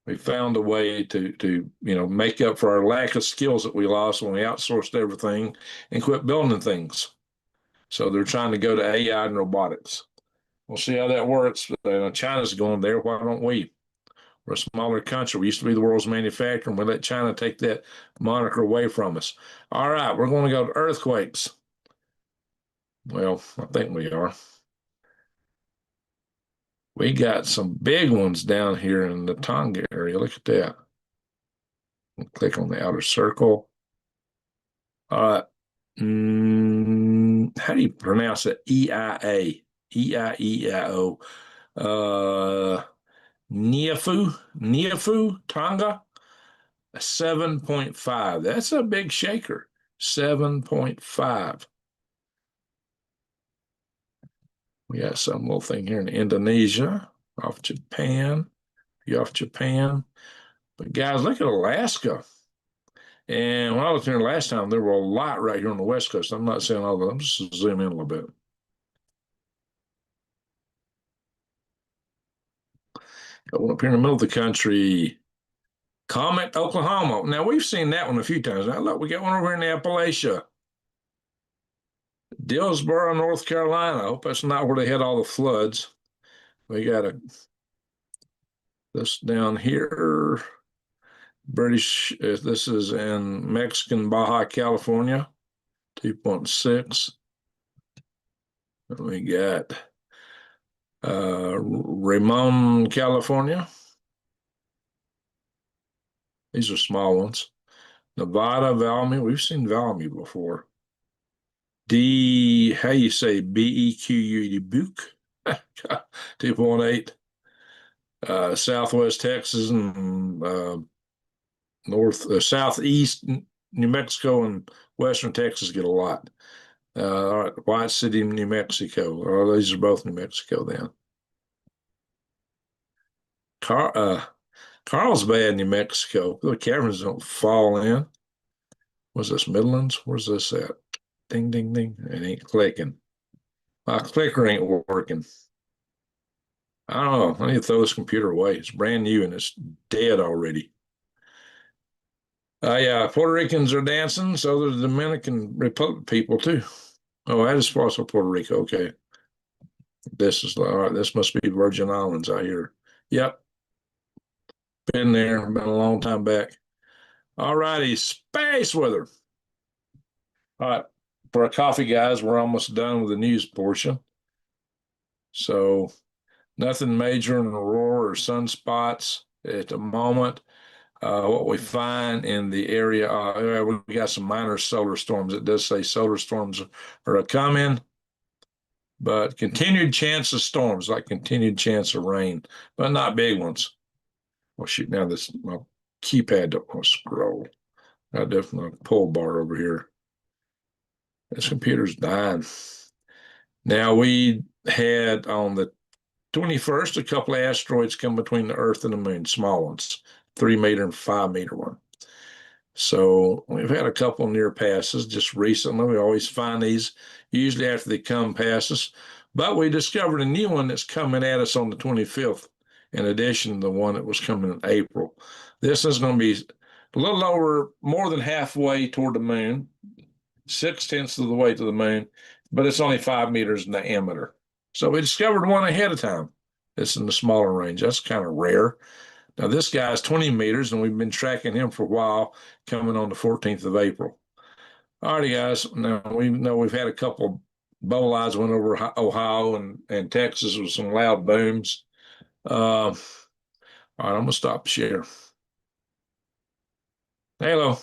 We found a way to make up for our lack of skills that we lost when we outsourced everything and quit building things. So they're trying to go to AI and robotics. We'll see how that works. China's going there. Why don't we? We're a smaller country. We used to be the world's manufacturer, and we let China take that moniker away from us. All right, we're going to go to earthquakes. Well, I think we are. We got some big ones down here in the Tonga area. Look at that. Click on the outer circle. How do you pronounce it? EIA. EIEIO. Niafu, Tonga. 7.5. That's a big shaker. 7.5. We got some little thing here in Indonesia, off Japan. But guys, look at Alaska. And when I was here last time, there were a lot right here on the West Coast. I'm not saying all of them. I'm just zoom in a little bit. Going up here in the middle of the country, Comet, Oklahoma. Now, we've seen that one a few times. Now, look, we got one over in Appalachia. Dillsboro, North Carolina. I hope that's not where they had all the floods. We got this down here. British, this is in Mexican Baja, California, 2.6. We got Ramon, California. These are small ones. Nevada, Valmy. We've seen Valmy before. How you say BEQUD, Buke, 2.8. Southwest Texas and southeast New Mexico and western Texas get a lot. All right, White City, New Mexico. Oh, these are both New Mexico then. Carlsbad, New Mexico. The caverns don't fall in. What's this, Midlands? Where's this at? Ding, ding, ding. It ain't clicking. My clicker ain't working. I don't know. I need to throw this computer away. It's brand new and it's dead already. Yeah, Puerto Ricans are dancing, so the Dominican Republic people too. Oh, that is also Puerto Rico. Okay. This is all right. This must be Virgin Islands, I hear. Yep, been there, been a long time back. All righty, space weather. All right, for our coffee guys, we're almost done with the news portion. So nothing major in aurora or sunspots at the moment. What we find in the area, we got some minor solar storms. It does say solar storms are a coming, but continued chance of storms, like continued chance of rain, but not big ones. Well, shoot, now this my keypad don't want to scroll. I definitely pull bar over here. This computer's dying. Now we had on the 21st a couple of asteroids come between the Earth and the Moon, small ones, 3 meter and 5 meter one. So we've had a couple near passes just recently. We always find these usually after they come past us, but we discovered a new one that's coming at us on the 25th, in addition to the one that was coming in April. This is going to be a little over, more than halfway toward the moon, 6/10 of the way to the moon, but it's only 5 meters in diameter. So we discovered one ahead of time. It's in the smaller range. That's kind of rare. Now, this guy is 20 meters, and we've been tracking him for a while, coming on the 14th of April. All righty, guys. Now, we know we've had a couple boleys went over Ohio and Texas with some loud booms. All right, I'm going to stop the share. Hello.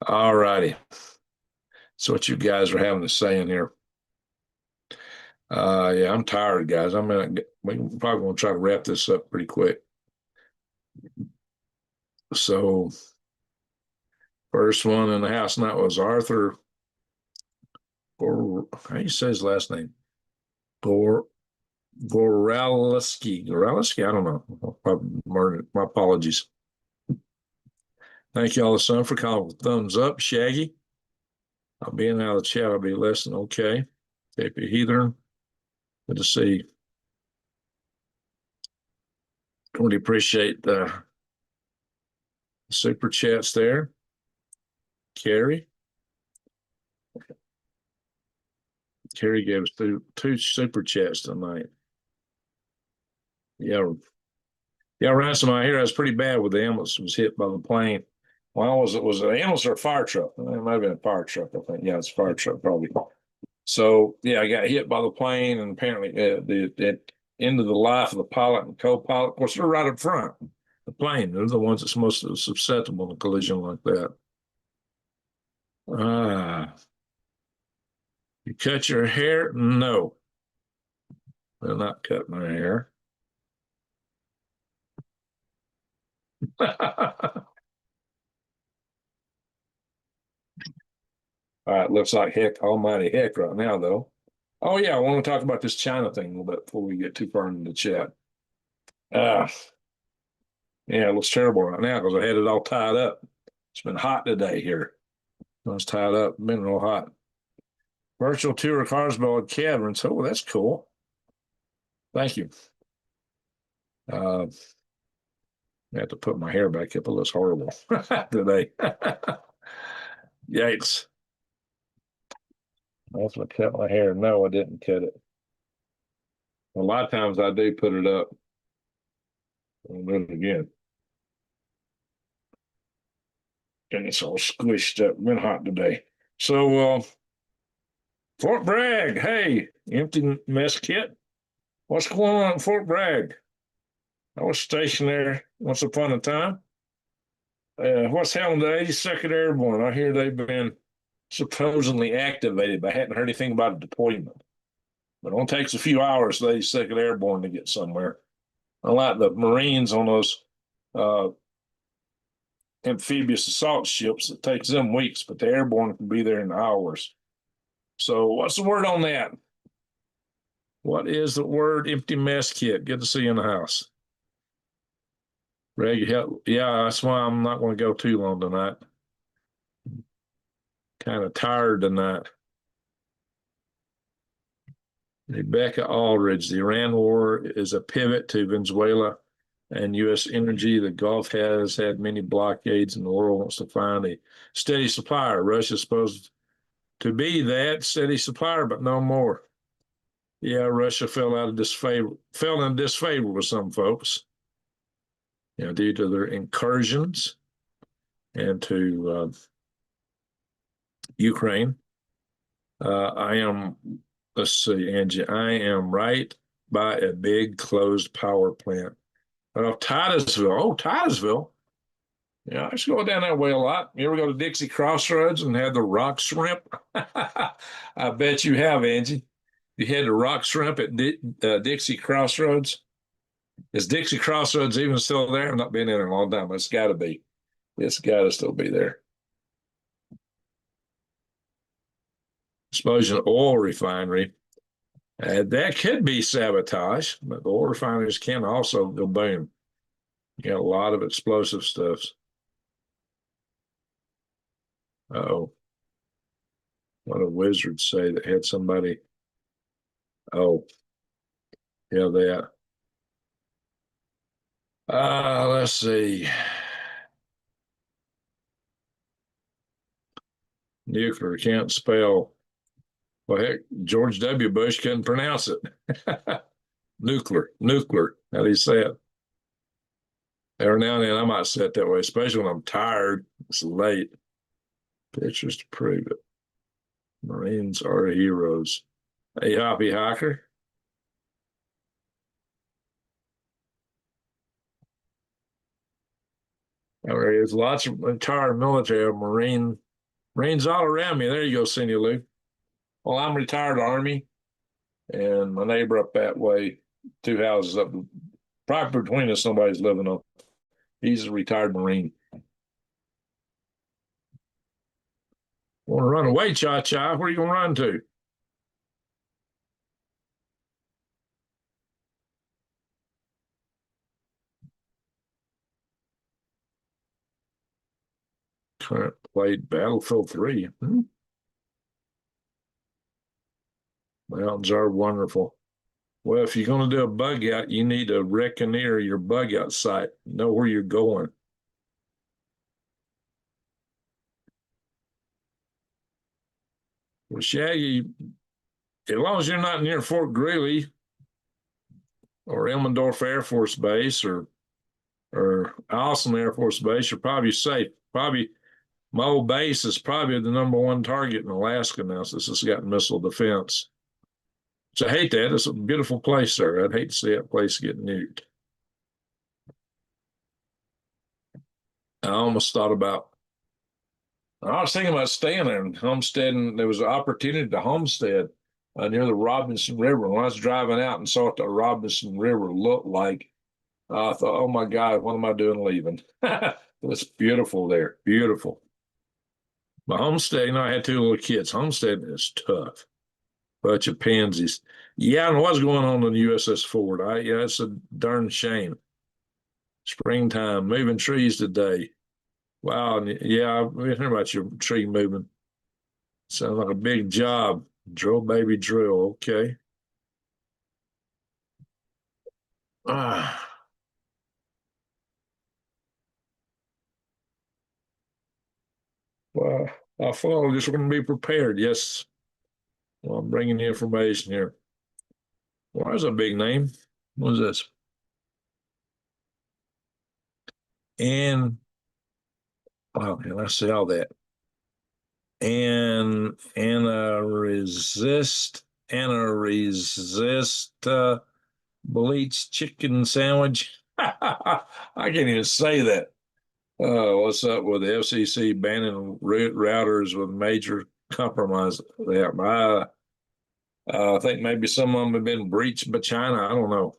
All righty. So what you guys are having to say in here. Yeah, I'm tired, guys. We probably going to try to wrap this up pretty quick. So first one in the house tonight was Arthur how do you say his last name? Goralski. Goralski? I don't know. My apologies. Thank you all, son, for calling with thumbs up. Shaggy. I'll be in and out of the chat. I'll be listening. Okay. KP Heathen. Good to see. Really appreciate the super chats there. Carrie. Carrie gave us two super chats tonight. Yeah. Yeah, ransom, I hear that's pretty bad with the ambulance was hit by the plane. Well, was it an ambulance or a fire truck? It might have been a fire truck, I think. Yeah, it's a fire truck, probably. So, yeah, I got hit by the plane, and apparently the end of the life of the pilot and co-pilot. Of course, they're right up front. The plane, they're the ones that's most susceptible to a collision like that. You cut your hair? No. They'll not cut my hair. All right, looks like heck, almighty heck right now, though. Oh, yeah, I want to talk about this China thing a little bit before we get too far into the chat. Yeah, it looks terrible right now because I had it all tied up. It's been hot today here. I was tied up, been real hot. Virtual tour of Carswell Caverns. Oh, that's cool. Thank you. I have to put my hair back up. It looks horrible today. Yikes. That's what cut my hair. No, I didn't cut it. A lot of times I do put it up. I'll do it again. And it's all squished up. Been hot today. So, Fort Bragg, hey, empty mess kit. What's going on at Fort Bragg? I was stationed there once upon a time. What's happening to the 82nd Airborne? I hear they've been supposedly activated, but I hadn't heard anything about a deployment. But it only takes a few hours for the 82nd Airborne to get somewhere. Unlike the Marines on those amphibious assault ships, it takes them weeks, but the airborne can be there in hours. So what's the word on that? What is the word empty mess kit? Good to see you in the house. Greg, yeah, that's why I'm not going to go too long tonight. Kind of tired tonight. Rebecca Aldridge, the Iran war is a pivot to Venezuela and U.S. energy. The Gulf has had many blockades, and the world wants to find a steady supplier. Russia's supposed to be that steady supplier, but no more. Yeah, Russia fell in disfavor with some folks, due to their incursions into Ukraine. Let's see, Angie, I am right by a big closed power plant. Titusville. Oh, Titusville. Yeah, I used to go down that way a lot. You ever go to Dixie Crossroads and have the rock shrimp? I bet you have, Angie. You had the rock shrimp at Dixie Crossroads. Is Dixie Crossroads even still there? I've not been in there a long time. It's got to be. It's got to still be there. Explosion oil refinery. That could be sabotage, but the oil refineries can also go boom. You got a lot of explosive stuff. Uh-oh. What did Wizards say that had somebody? Oh, yeah, that. Let's see. Nuclear can't spell. Well, heck, George W. Bush couldn't pronounce it. Nuclear. How do you say it? Every now and then I might say it that way, especially when I'm tired. It's late. Pictures to prove it. Marines are heroes. Hey, Hoppy Hiker. There's lots of retired military, Marines all around me. There you go, Cindy Lou. Well, I'm retired Army, and my neighbor up that way, 2 houses up, probably between us, nobody's living up. He's a retired Marine. Want to run away, Cha-Cha? Where are you going to run to? Current played Battlefield 3. Mountains are wonderful. Well, if you're going to do a bug out, you need to reckoneer your bug out site. Know where you're going. Well, Shaggy, as long as you're not near Fort Greely or Elmendorf Air Force Base or Allison Air Force Base, you're probably safe. Probably my old base is probably the #1 target in Alaska now since it's got missile defense. So I hate that. It's a beautiful place there. I'd hate to see that place get nuked. I almost thought about, I was thinking about staying there and homesteading. There was an opportunity to homestead near the Robinson River. When I was driving out and saw what the Robinson River looked like, I thought, oh my God, what am I doing leaving? It's beautiful there. Beautiful. My homestead, I had 2 little kids. Homesteading is tough. Bunch of pansies. Yeah, I don't know what's going on the USS Ford. It's a darn shame. Springtime, moving trees today. Wow, yeah, I've been hearing about your tree moving. Sounds like a big job. Drill, baby, drill. Okay. Well, I follow. Just want to be prepared. Yes. Well, I'm bringing the information here. Well, there's a big name. What is this? And let's see all that. And resist bleached chicken sandwich. I can't even say that. What's up with the FCC banning routers with major compromise? I think maybe some of them have been breached by China. I don't know,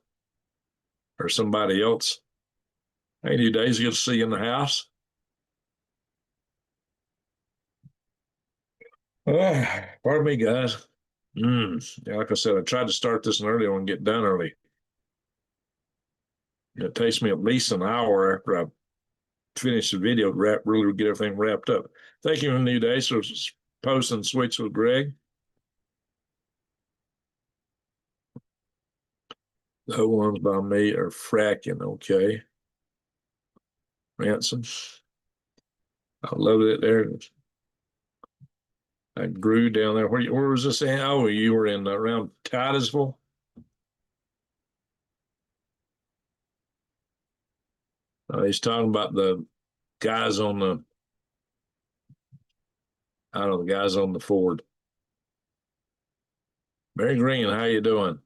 or somebody else. Hey, New Days, good to see you in the house. Pardon me, guys. Yeah, like I said, I tried to start this early and get done early. It takes me at least an hour after I finish the video to really get everything wrapped up. Thank you, New Days, for posting Switch with Greg. The ones by me are fracking. Okay. Ransom. I love it there. I grew down there. Where was this at? Oh, you were in around Titusville. He's talking about the guys on the, I don't know, the guys on the Ford. Mary Green, how you doing?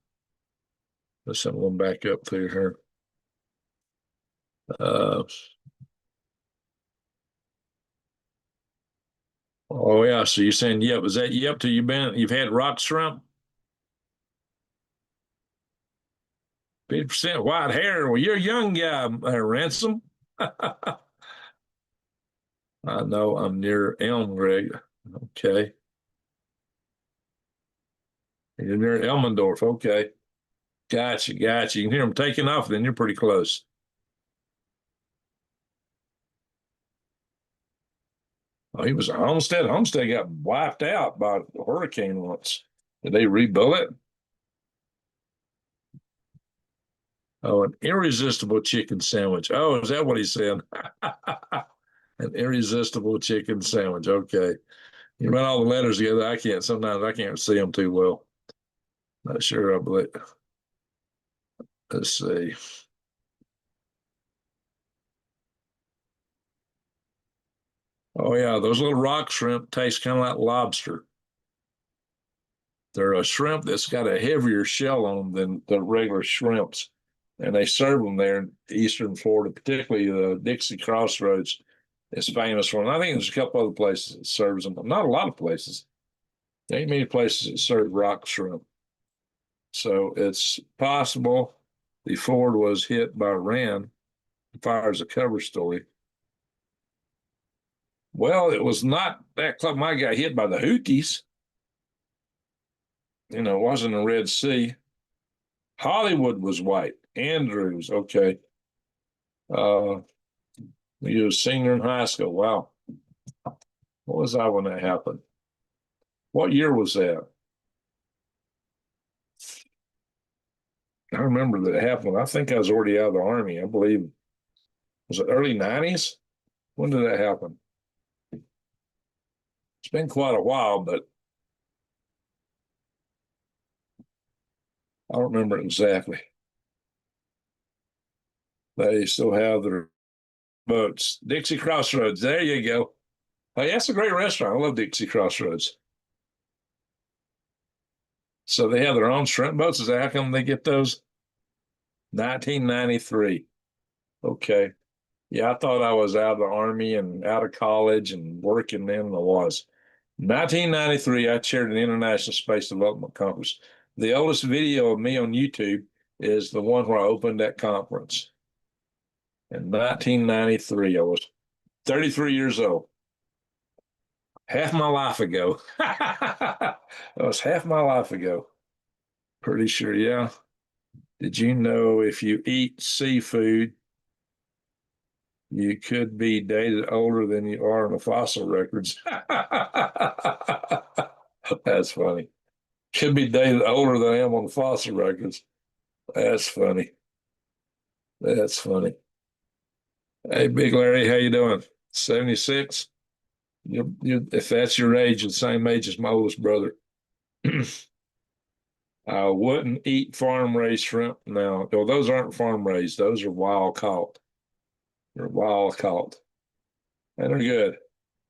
Let's have one back up through here. Uh, oh yeah, so you're saying yep? Is that yep? Till you've had rock shrimp? 50% white hair. Well, you're a young guy, Ransom. I know I'm near Elm, Greg. Okay. You're near Elmendorf. Okay. Gotcha. Gotcha. You can hear them taking off, then you're pretty close. Oh, he was at Homestead. Homestead got wiped out by a hurricane once. Did they rebuild it? Oh, an irresistible chicken sandwich. Oh, is that what he said? An irresistible chicken sandwich. Okay. You run all the letters together. Sometimes I can't see them too well. Not sure I believe. Let's see. Oh yeah, those little rock shrimp taste kind of like lobster. They're a shrimp that's got a heavier shell on them than the regular shrimps, and they serve them there in eastern Florida, particularly the Dixie Crossroads is famous for them. I think there's a couple other places that serves them, but not a lot of places. There ain't many places that serve rock shrimp. So it's possible the Ford was hit by Iran. Fires a cover story. Well, it was not that club. I got hit by the Houthis. It wasn't the Red Sea. Hollywood was white. Andrews, okay. You was a senior in high school. Wow. What was I when that happened? What year was that? I remember that it happened. I think I was already out of the Army. I believe, was it early 90s? When did that happen? It's been quite a while, but I don't remember exactly. They still have their boats. Dixie Crossroads. There you go. Hey, that's a great restaurant. I love Dixie Crossroads. So they have their own shrimp boats. Is that how come they get those? 1993. Okay. Yeah, I thought I was out of the Army and out of college and working then, and I was. 1993, I chaired an International Space Development Conference. The oldest video of me on YouTube is the one where I opened that conference. In 1993, I was 33 years old. Half my life ago. That was half my life ago. Pretty sure, yeah. Did you know if you eat seafood, you could be dated older than you are in the fossil records? That's funny. Could be dated older than I am on the fossil records. That's funny. That's funny. Hey, Big Larry, how you doing? 76? If that's your age, the same age as my oldest brother. I wouldn't eat farm raised shrimp now. Well, those aren't farm raised. Those are wild caught. They're wild caught. And they're good.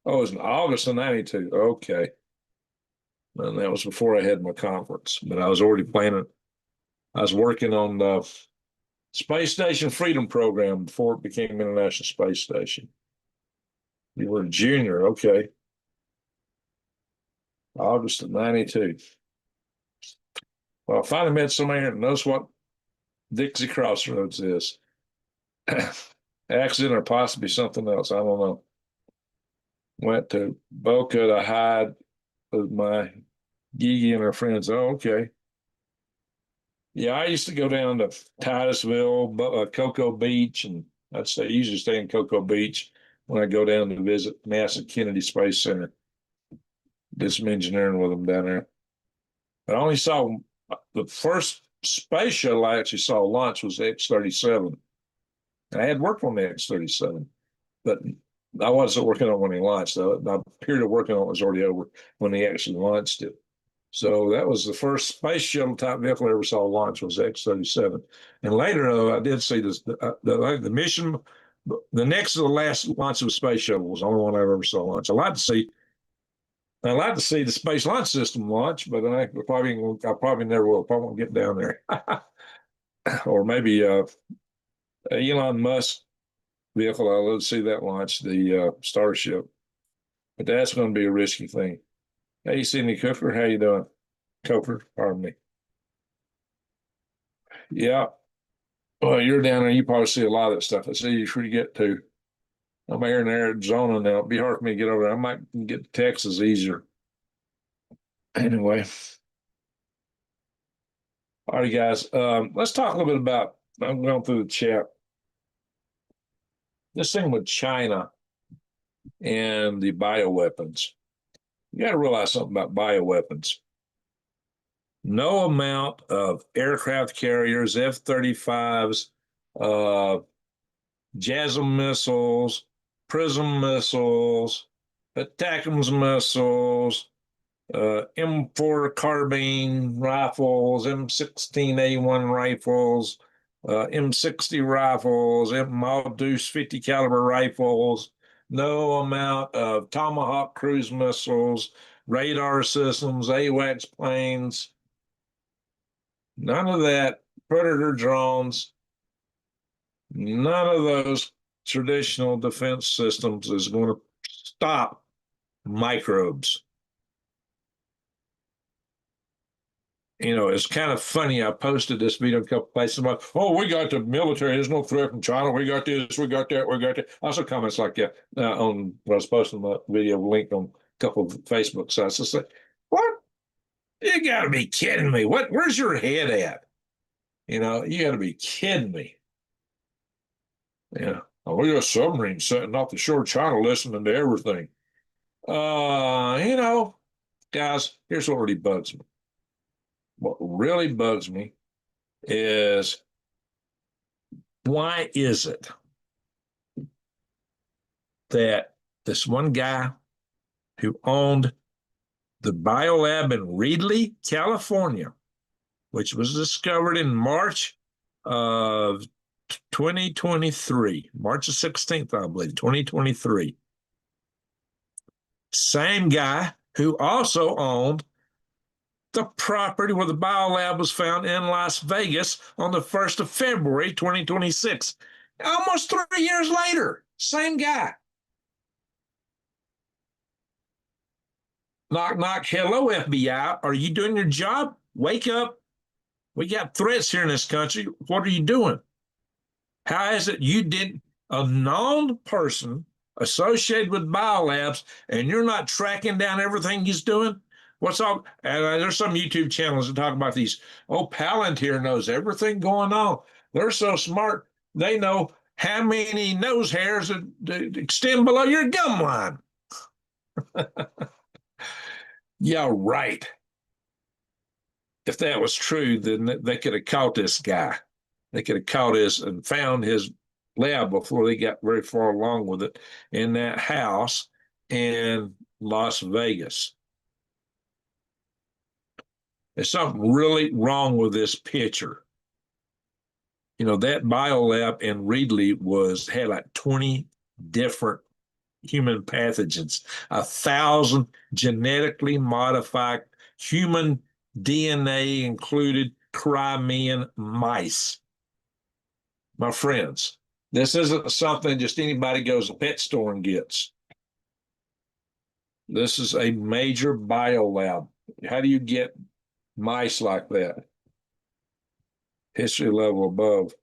Oh, it was in August of 92. Okay. And that was before I had my conference. But I was already planning. I was working on the Space Station Freedom Program before it became International Space Station. You were a junior. Okay. August of 92. Well, I finally met somebody that knows what Dixie Crossroads is. Accident or possibly something else. I don't know. Went to Boca to hide with my Gigi and her friends. Oh, okay. Yeah, I used to go down to Titusville, Cocoa Beach, and usually stay in Cocoa Beach when I go down to visit NASA Kennedy Space Center. Did some engineering with them down there. But I only saw the first space shuttle I actually saw launch was X-37. I had worked on the X-37, but I wasn't working on when he launched. My period of working on it was already over when he actually launched it. So that was the first space shuttle type vehicle I ever saw launch was X-37. And later, I did see this, the mission, the next to the last launch of a space shuttle was the only one I ever saw launch. I'd like to see the Space Launch System launch, but I probably never will. Probably won't get down there. Or maybe Elon Musk vehicle. I'd love to see that launch, the Starship. But that's going to be a risky thing. Hey, Sidney Cooper, how you doing? Coker, pardon me. Yeah. Well, you're down there. You probably see a lot of that stuff. It's easy for you to get to. I'm here in Arizona now. It'd be hard for me to get over there. I might get to Texas easier. Anyway. All right, guys. Let's talk a little bit about, I'm going through the chat. This thing with China and the bioweapons. You got to realize something about bioweapons. No amount of aircraft carriers, F-35s, JASSM missiles, PRISM missiles, ATACMS missiles, M4 carbine rifles, M16A1 rifles, M60 rifles, Maldus 50 caliber rifles, no amount of Tomahawk cruise missiles, radar systems, AWACS planes, none of that, Predator drones, none of those traditional defense systems is going to stop microbes. You know, it's kind of funny. I posted this video a couple places about, oh, we got the military. There's no threat from China. We got this, we got that, we got that. Also comments like that on what I was posting my video linked on a couple of Facebook sites. I said, what? You got to be kidding me. Where's your head at? You know, you got to be kidding me. Yeah. Oh, we got submarines sitting off the shore of China listening to everything. You know, guys, here's what really bugs me. What really bugs me is why is it that this one guy who owned the biolab in Reedley, California, which was discovered in March of 2023, March the 16th, I believe, 2023. Same guy who also owned the property where the biolab was found in Las Vegas on the 1st of February, 2026. Almost 3 years later, same guy. Knock, knock. Hello, FBI. Are you doing your job? Wake up. We got threats here in this country. What are you doing? How is it you did a known person associated with biolabs and you're not tracking down everything he's doing? What's up? And there's some YouTube channels that talk about these. Oh, Palantir knows everything going on. They're so smart. They know how many nose hairs that extend below your gum line. Yeah, right. If that was true, then they could have caught this guy. They could have caught his and found his lab before they got very far along with it in that house in Las Vegas. There's something really wrong with this picture. You know, that biolab in Reedley had like 20 different human pathogens, 1,000 genetically modified human DNA included Crimean mice. My friends, this isn't something just anybody goes to the pet store and gets. This is a major biolab. How do you get mice like that? History level above.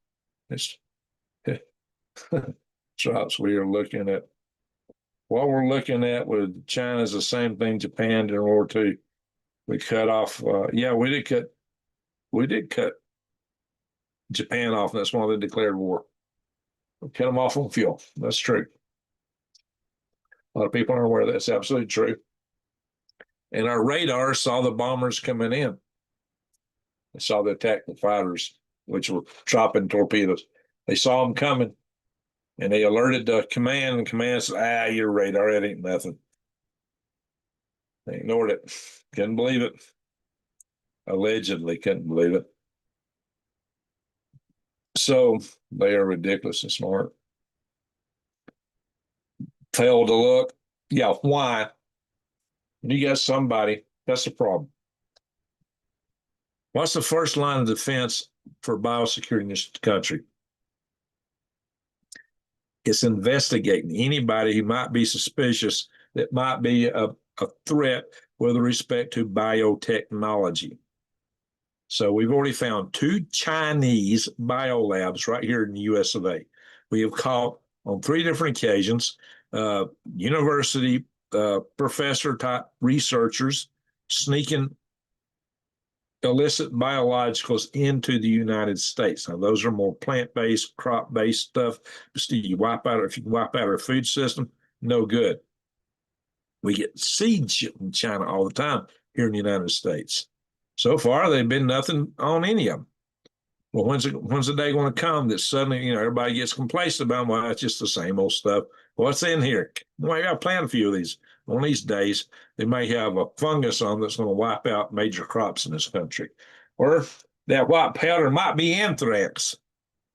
It's drops we are looking at. What we're looking at with China is the same thing Japan did in World War II. We cut off. Yeah, we did cut Japan off. And that's why they declared war. We cut them off on fuel. That's true. A lot of people aren't aware that's absolutely true. And our radar saw the bombers coming in. They saw the tactical fighters, which were dropping torpedoes. They saw them coming, and they alerted the command, and command said, your radar, it ain't nothing. They ignored it. Couldn't believe it. Allegedly couldn't believe it. So they are ridiculously smart. Failed to look. Yeah, why? You got somebody, that's the problem. What's the first line of defense for biosecurity in this country? It's investigating anybody who might be suspicious that might be a threat with respect to biotechnology. So we've already found 2 Chinese biolabs right here in the US of A. We have caught on 3 different occasions university professor type researchers sneaking illicit biologicals into the United States. Now, those are more plant-based, crop-based stuff. If you wipe out our food system, no good. We get seeds from China all the time here in the United States. So far, they've been nothing on any of them. Well, when's the day going to come that suddenly, everybody gets complacent about, well, it's just the same old stuff. What's in here? Well, I got to plant a few of these. One of these days, they may have a fungus on that's going to wipe out major crops in this country. Or that white powder might be anthrax.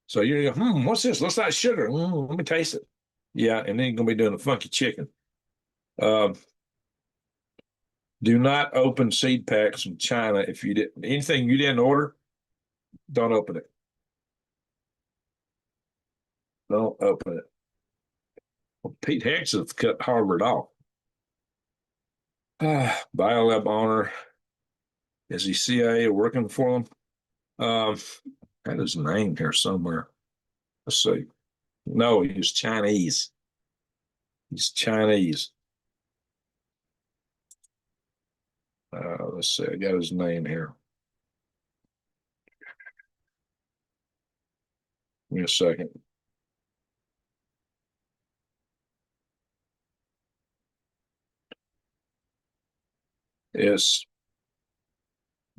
So you're going, what's this? Looks like sugar. Let me taste it. Yeah, and then you're going to be doing a funky chicken. Do not open seed packs from China if you didn't. Anything you didn't order, don't open it. Don't open it. Well, Pete Hegseth cut Harvard off. Biolab owner. Is he CIA working for him? Got his name here somewhere. Let's see. No, he's Chinese. He's Chinese. Let's see. I got his name here. Give me a second. It's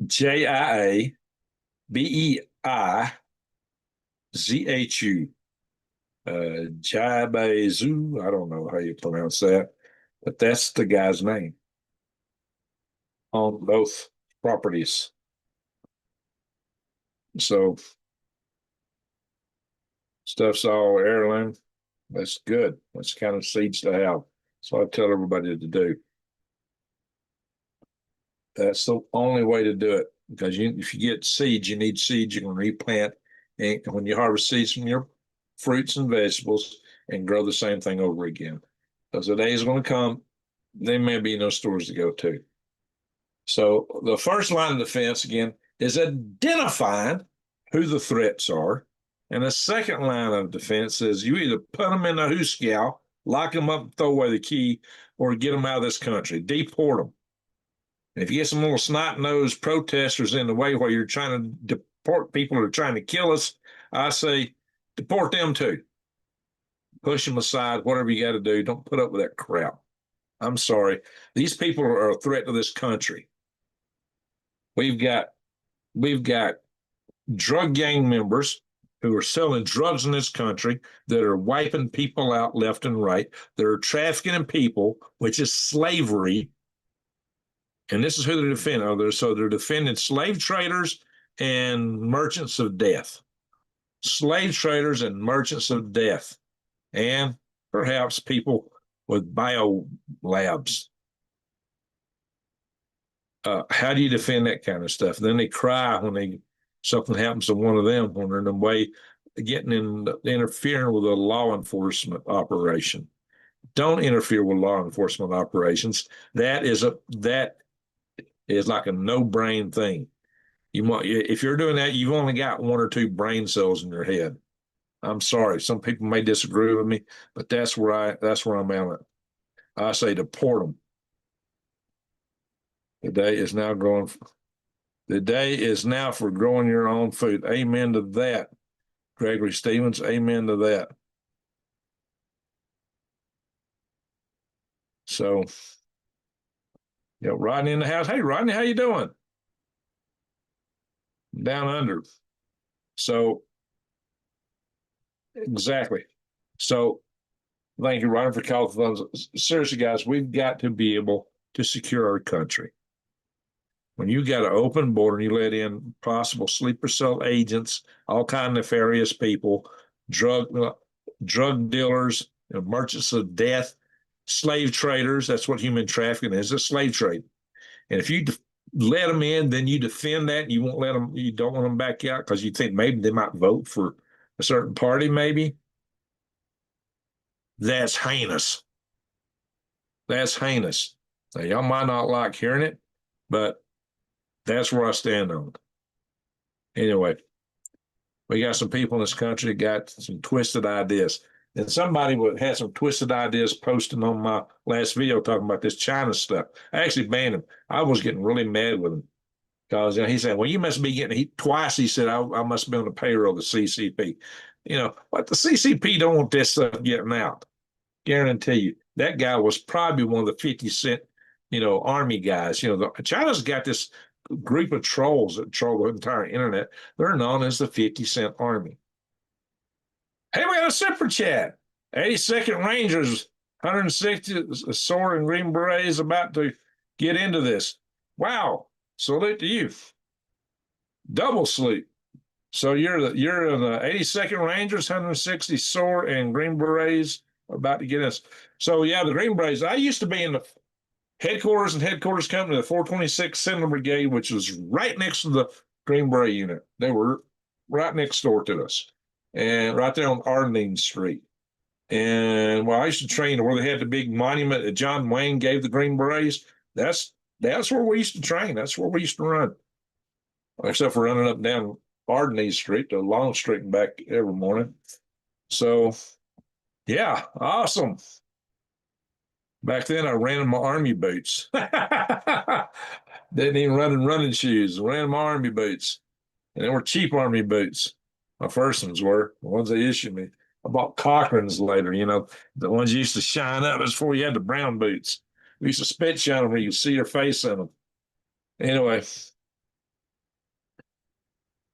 JIABEIZHU. Jiabeizhu. I don't know how you pronounce that, but that's the guy's name on both properties. So stuff's all heirloom. That's good. That's the kind of seeds to have. So I tell everybody to do. That's the only way to do it, because if you get seeds, you need seeds you can replant. And when you harvest seeds from your fruits and vegetables and grow the same thing over again. Because the day is going to come, there may be no stores to go to. So the first line of defense, again, is identifying who the threats are. And the second line of defense is you either put them in a hooscow, lock them up, throw away the key, or get them out of this country, deport them. And if you get some little snot-nosed protesters in the way while you're trying to deport people who are trying to kill us, I say deport them too. Push them aside, whatever you got to do. Don't put up with that crap. I'm sorry. These people are a threat to this country. We've got drug gang members who are selling drugs in this country that are wiping people out left and right. They're trafficking people, which is slavery. And this is who they're defending. So they're defending slave traders and merchants of death. Slave traders and merchants of death. And perhaps people with bio labs. How do you defend that kind of stuff? Then they cry when something happens to one of them, when they're in the way interfering with a law enforcement operation. Don't interfere with law enforcement operations. That is like a no-brain thing. If you're doing that, you've only got 1 or 2 brain cells in your head. I'm sorry. Some people may disagree with me, but that's where I'm at. I say deport them. The day is now for growing your own food. Amen to that, Gregory Stevens. Amen to that. So, Rodney in the house. Hey, Rodney, how you doing? down under. So exactly. So thank you, Ryan, for calling for funds. Seriously, guys, we've got to be able to secure our country. When you got an open border and you let in possible sleeper cell agents, all kind of nefarious people, drug dealers, merchants of death, slave traders. That's what human trafficking is, a slave trade. And if you let them in, then you defend that and you won't let them, you don't want them back out because you think maybe they might vote for a certain party, maybe. That's heinous. That's heinous. Now, y'all might not like hearing it, but that's where I stand on it. Anyway, we got some people in this country that got some twisted ideas. And somebody had some twisted ideas posting on my last video talking about this China stuff. I actually banned him. I was getting really mad with him because he said, well, you must be getting, twice he said, I must be on the payroll of the CCP. But the CCP don't want this stuff getting out. Guarantee you. That guy was probably one of the 50 Cent, army guys. China's got this group of trolls that troll the entire internet. They're known as the 50 Cent Army. Hey, we got a super chat. 82nd Rangers, 160 sword and green berets about to get into this. Wow. Salute to you. Double salute. So you're in the 82nd Rangers, 160 sword and green berets about to get us. So yeah, the green berets. I used to be in the headquarters company, the 426 Sentinel Brigade, which was right next to the Green Beret unit. They were right next door to us, and right there on Irvine Street. And I used to train where they had the big monument that John Wayne gave the Green Berets. That's where we used to train. That's where we used to run. Except for running up and down Irvine Street to Long Street and back every morning. So, yeah, awesome. Back then, I ran in my army boots. Didn't even run in running shoes. Ran in my army boots. And they were cheap army boots. My first ones were the ones they issued me. I bought Cochrane's later, the ones you used to shine up. That's before you had the brown boots. We used to spit shine them where you could see your face in them. Anyway,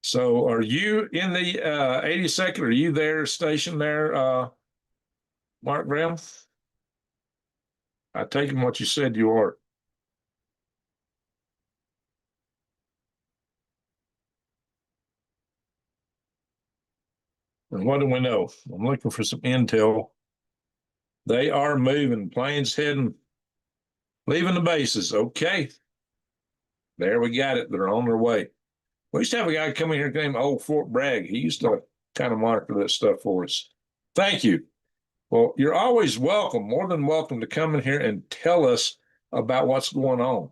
so are you in the 82nd? Are you there, stationed there, Mark Graham? I take him what you said you are. And what do we know? I'm looking for some intel. They are moving, planes heading, leaving the bases. Okay. There we got it. They're on their way. We used to have a guy come in here named Old Fort Bragg. He used to kind of monitor that stuff for us. Thank you. Well, you're always welcome, more than welcome to come in here and tell us about what's going on.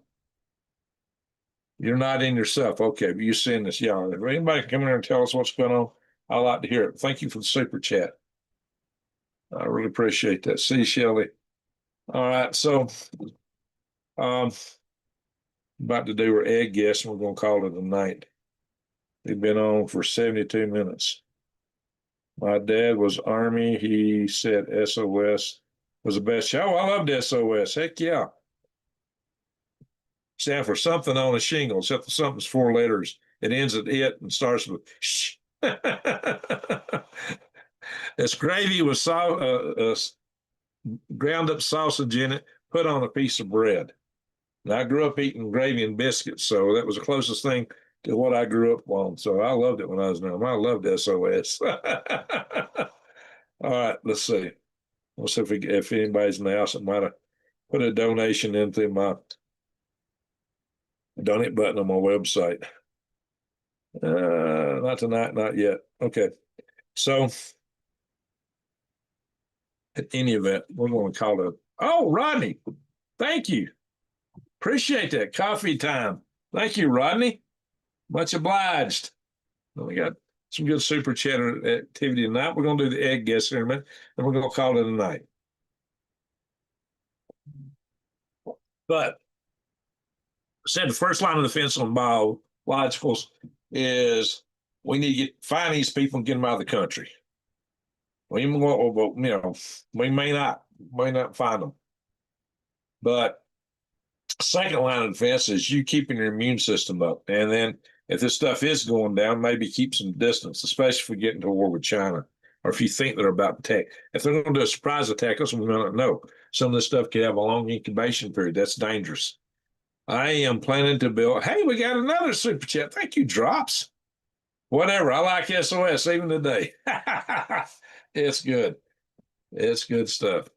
You're not in yourself. Okay, but you're seeing this. Yeah, if anybody can come in here and tell us what's going on, I'd like to hear it. Thank you for the super chat. I really appreciate that. See you, Shelley. All right, so about to do our egg guess, and we're going to call it a night. We've been on for 72 minutes. My dad was Army. He said SOS was the best show. Oh, I loved SOS. Heck yeah. Stand for something on a shingle, except something's 4 letters. It ends at it and starts with shh. This gravy was ground up sausage in it, put on a piece of bread. And I grew up eating gravy and biscuits, so that was the closest thing to what I grew up on. So I loved it when I was young. I loved SOS. All right, let's see. Let's see if anybody's in the house that might have put a donation into my donate button on my website. Not tonight, not yet. Okay. So at any event, we're going to call it. Oh, Rodney, thank you. Appreciate that. Coffee time. Thank you, Rodney. Much obliged. We got some good super chat activity tonight. We're going to do the egg guess here in a minute, and we're going to call it a night. But I said the first line of defense on biologicals is we need to find these people and get them out of the country. We may not find them. But second line of defense is you keeping your immune system up. And then if this stuff is going down, maybe keep some distance, especially if we get into a war with China, or if you think they're about to attack. If they're going to do a surprise attack us, we may not know. Some of this stuff could have a long incubation period. That's dangerous. I am planning to build. Hey, we got another super chat. Thank you, Drops. Whatever. I like SOS even today. It's good. It's good stuff.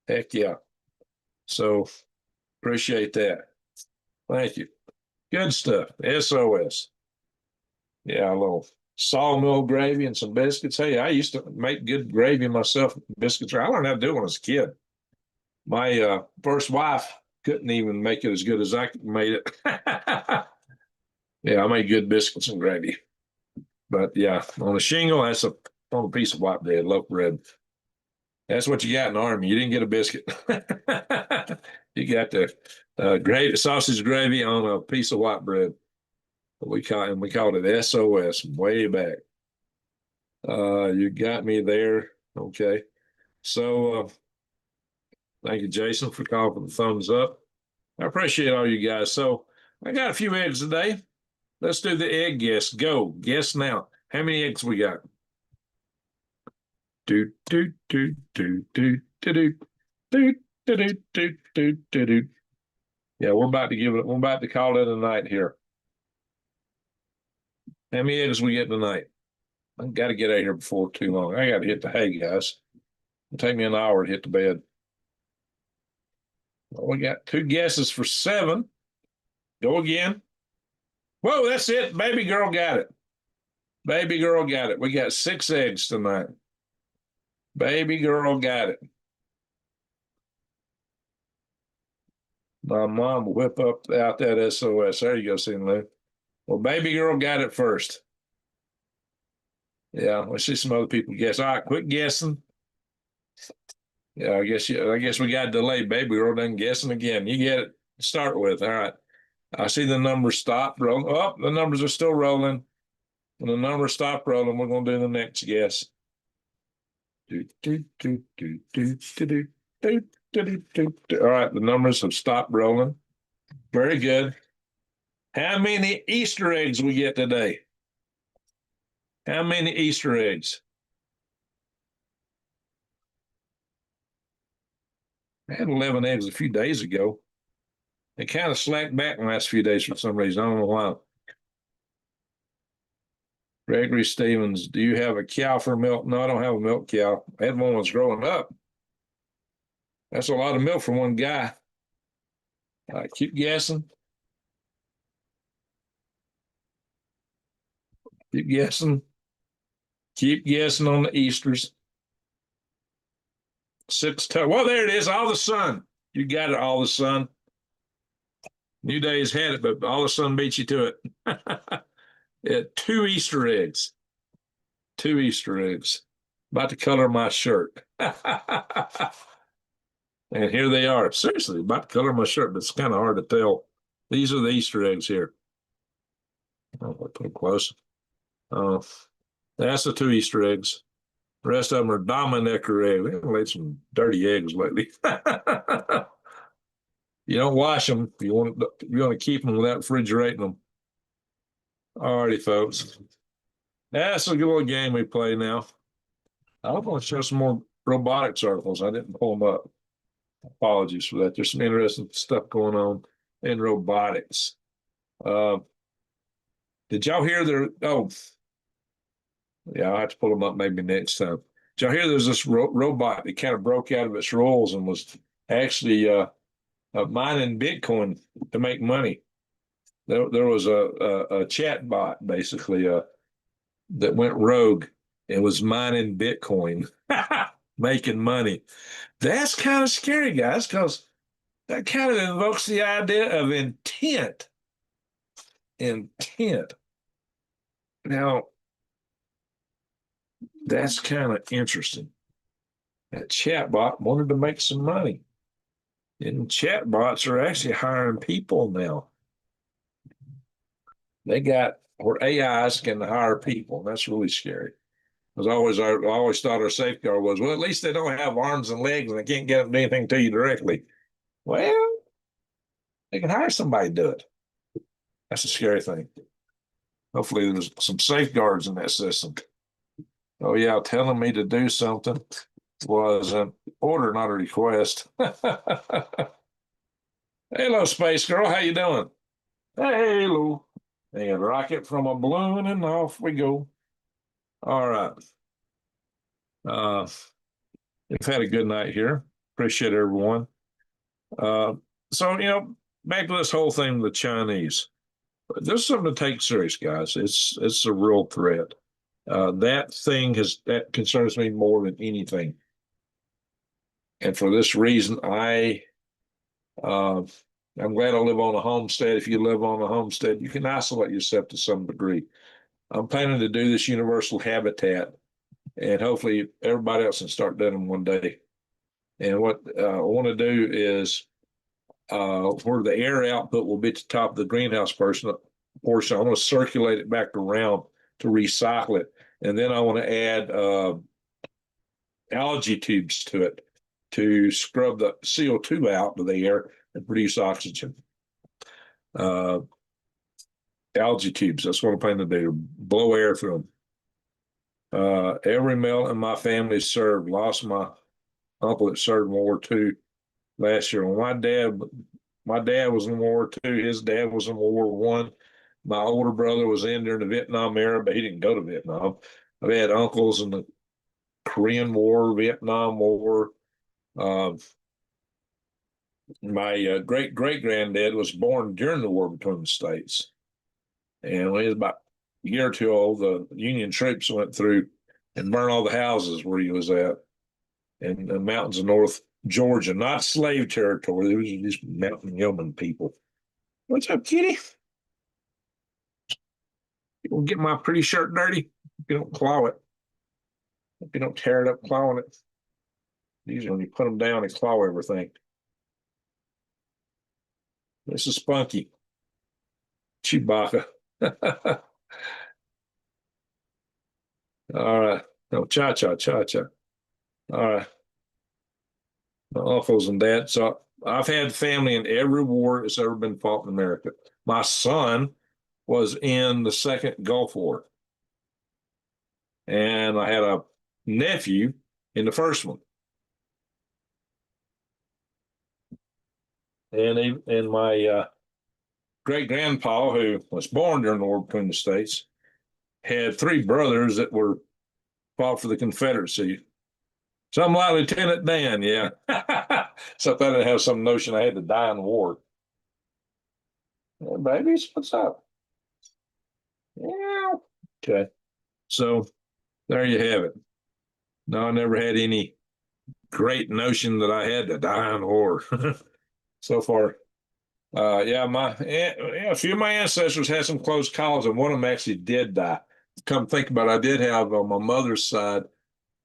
Heck yeah. So appreciate that. Thank you. Good stuff. SOS. Yeah, a little sawmill gravy and some biscuits. Hey, I used to make good gravy myself. Biscuits. I learned how to do it when I was a kid. My first wife couldn't even make it as good as I made it. Yeah, I made good biscuits and gravy. But yeah, on a shingle, that's on a piece of white bread, loaf bread. That's what you got in the Army. You didn't get a biscuit. You got the gravy, sausage gravy on a piece of white bread. We called it SOS way back. You got me there. Okay. So thank you, Jason, for calling for the thumbs up. I appreciate all you guys. So I got a few eggs today. Let's do the egg guess. Go. Guess now. How many eggs we got? Do do do do do do do do do do do do do. Yeah, we're about to give it. We're about to call it a night here. How many eggs we get tonight? I've got to get out of here before too long. I got to hit the hay, guys. It'll take me an hour to hit the bed. Well, we got 2 guesses for 7. Go again. Whoa, that's it. Baby girl got it. Baby girl got it. We got 6 eggs tonight. Baby girl got it. My mom will whip up out that SOS. There you go, Sean Lou. Well, baby girl got it first. Yeah, let's see some other people guess. All right, quit guessing. Yeah, I guess we got a delay. Baby girl done guessing again. You get it to start with. All right. I see the numbers stop rolling. Oh, the numbers are still rolling. When the numbers stop rolling, we're going to do the next guess. Do, do, do, do, do, do, do, do, do, do, do. All right, the numbers have stopped rolling. Very good. How many Easter eggs we get today? How many Easter eggs? I had 11 eggs a few days ago. It kind of slacked back in the last few days for some reason. I don't know why. Gregory Stevens, do you have a cow for milk? No, I don't have a milk cow. I had one when I was growing up. That's a lot of milk for one guy. Keep guessing. Keep guessing. Keep guessing on the Easters. 6 times. Well, there it is. All the sun. You got it, all the sun. New Day's had it, but all the sun beat you to it. Yeah, 2 Easter eggs. 2 Easter eggs. About to color my shirt. And here they are. Seriously, about to color my shirt, but it's kind of hard to tell. These are the Easter eggs here. I'll put them close. That's the 2 Easter eggs. The rest of them are Dominecker eggs. We haven't laid some dirty eggs lately. You don't wash them. You want to keep them without refrigerating them. All righty, folks. That's a good little game we play now. I'm going to show some more robotics articles. I didn't pull them up. Apologies for that. There's some interesting stuff going on in robotics. Did y'all hear there? Oh, yeah, I'll have to pull them up maybe next time. Did y'all hear there's this robot that kind of broke out of its rules and was actually mining Bitcoin to make money? There was a chat bot basically that went rogue and was mining Bitcoin, making money. That's kind of scary, guys, because that kind of invokes the idea of intent. Intent. Now, that's kind of interesting. That chatbot wanted to make some money. And chatbots are actually hiring people now. They got where AIs can hire people. That's really scary. Because I always thought our safeguard was, well, at least they don't have arms and legs and they can't get them to do anything to you directly. Well, they can hire somebody to do it. That's a scary thing. Hopefully there's some safeguards in that system. Oh yeah, telling me to do something was an order, not a request. Hello, Space Girl. How you doing? Hello. And rocket from a balloon and off we go. All right. Uh, we've had a good night here. Appreciate everyone. Uh, so, back to this whole thing with the Chinese. This is something to take serious, guys. It's a real threat. That concerns me more than anything. And for this reason, uh, I'm glad I live on a homestead. If you live on a homestead, you can isolate yourself to some degree. I'm planning to do this universal habitat, and hopefully everybody else can start doing them one day. And what I want to do is where the air output will be at the top of the greenhouse portion, I want to circulate it back around to recycle it. And then I want to add algae tubes to it to scrub the CO2 out of the air and produce oxygen. Uh, Algae tubes, that's what I'm planning to do, blow air through them. Every male in my family served. Lost my uncle that served in World War II last year. When my dad was in World War II. His dad was in World War One. My older brother was in during the Vietnam era, but he didn't go to Vietnam. I've had uncles in the Korean War, Vietnam War. Uh, my great granddad was born during the war between the states, and when he was about a year or two old, the Union troops went through and burned all the houses where he was at in the mountains of North Georgia, not slave territory. There was just mountain yeoman people. What's up, kitty? You gonna get my pretty shirt dirty? If you don't claw it. If you don't tear it up clawing it. Usually when you put them down, they claw everything. This is Spunky. Chewbacca. All right. No, cha-cha. All right. My uncles and dad. So I've had family in every war that's ever been fought in America. My son was in the second Gulf War. And I had a nephew in the first one. And my great grandpa, who was born during the war between the states, had three brothers that were fought for the Confederacy. Something like Lieutenant Dan, yeah. So I thought I'd have some notion I had to die in the war. Yeah, babies, what's up? Yeah. Okay. So there you have it. No, I never had any great notion that I had to die in the war. So far, a few of my ancestors had some close calls, and one of them actually did die. Come think about it, I did have on my mother's side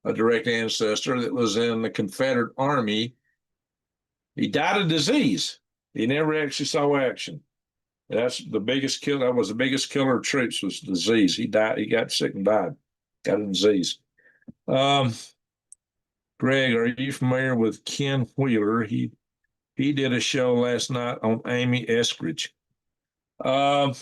a direct ancestor that was in the Confederate Army. He died of disease. He never actually saw action. That's the biggest killer. That was the biggest killer of troops was disease. He died. He got sick and died. Got a disease. Um, Greg, are you familiar with Ken Wheeler? He did a show last night on Amy Eskridge. Um,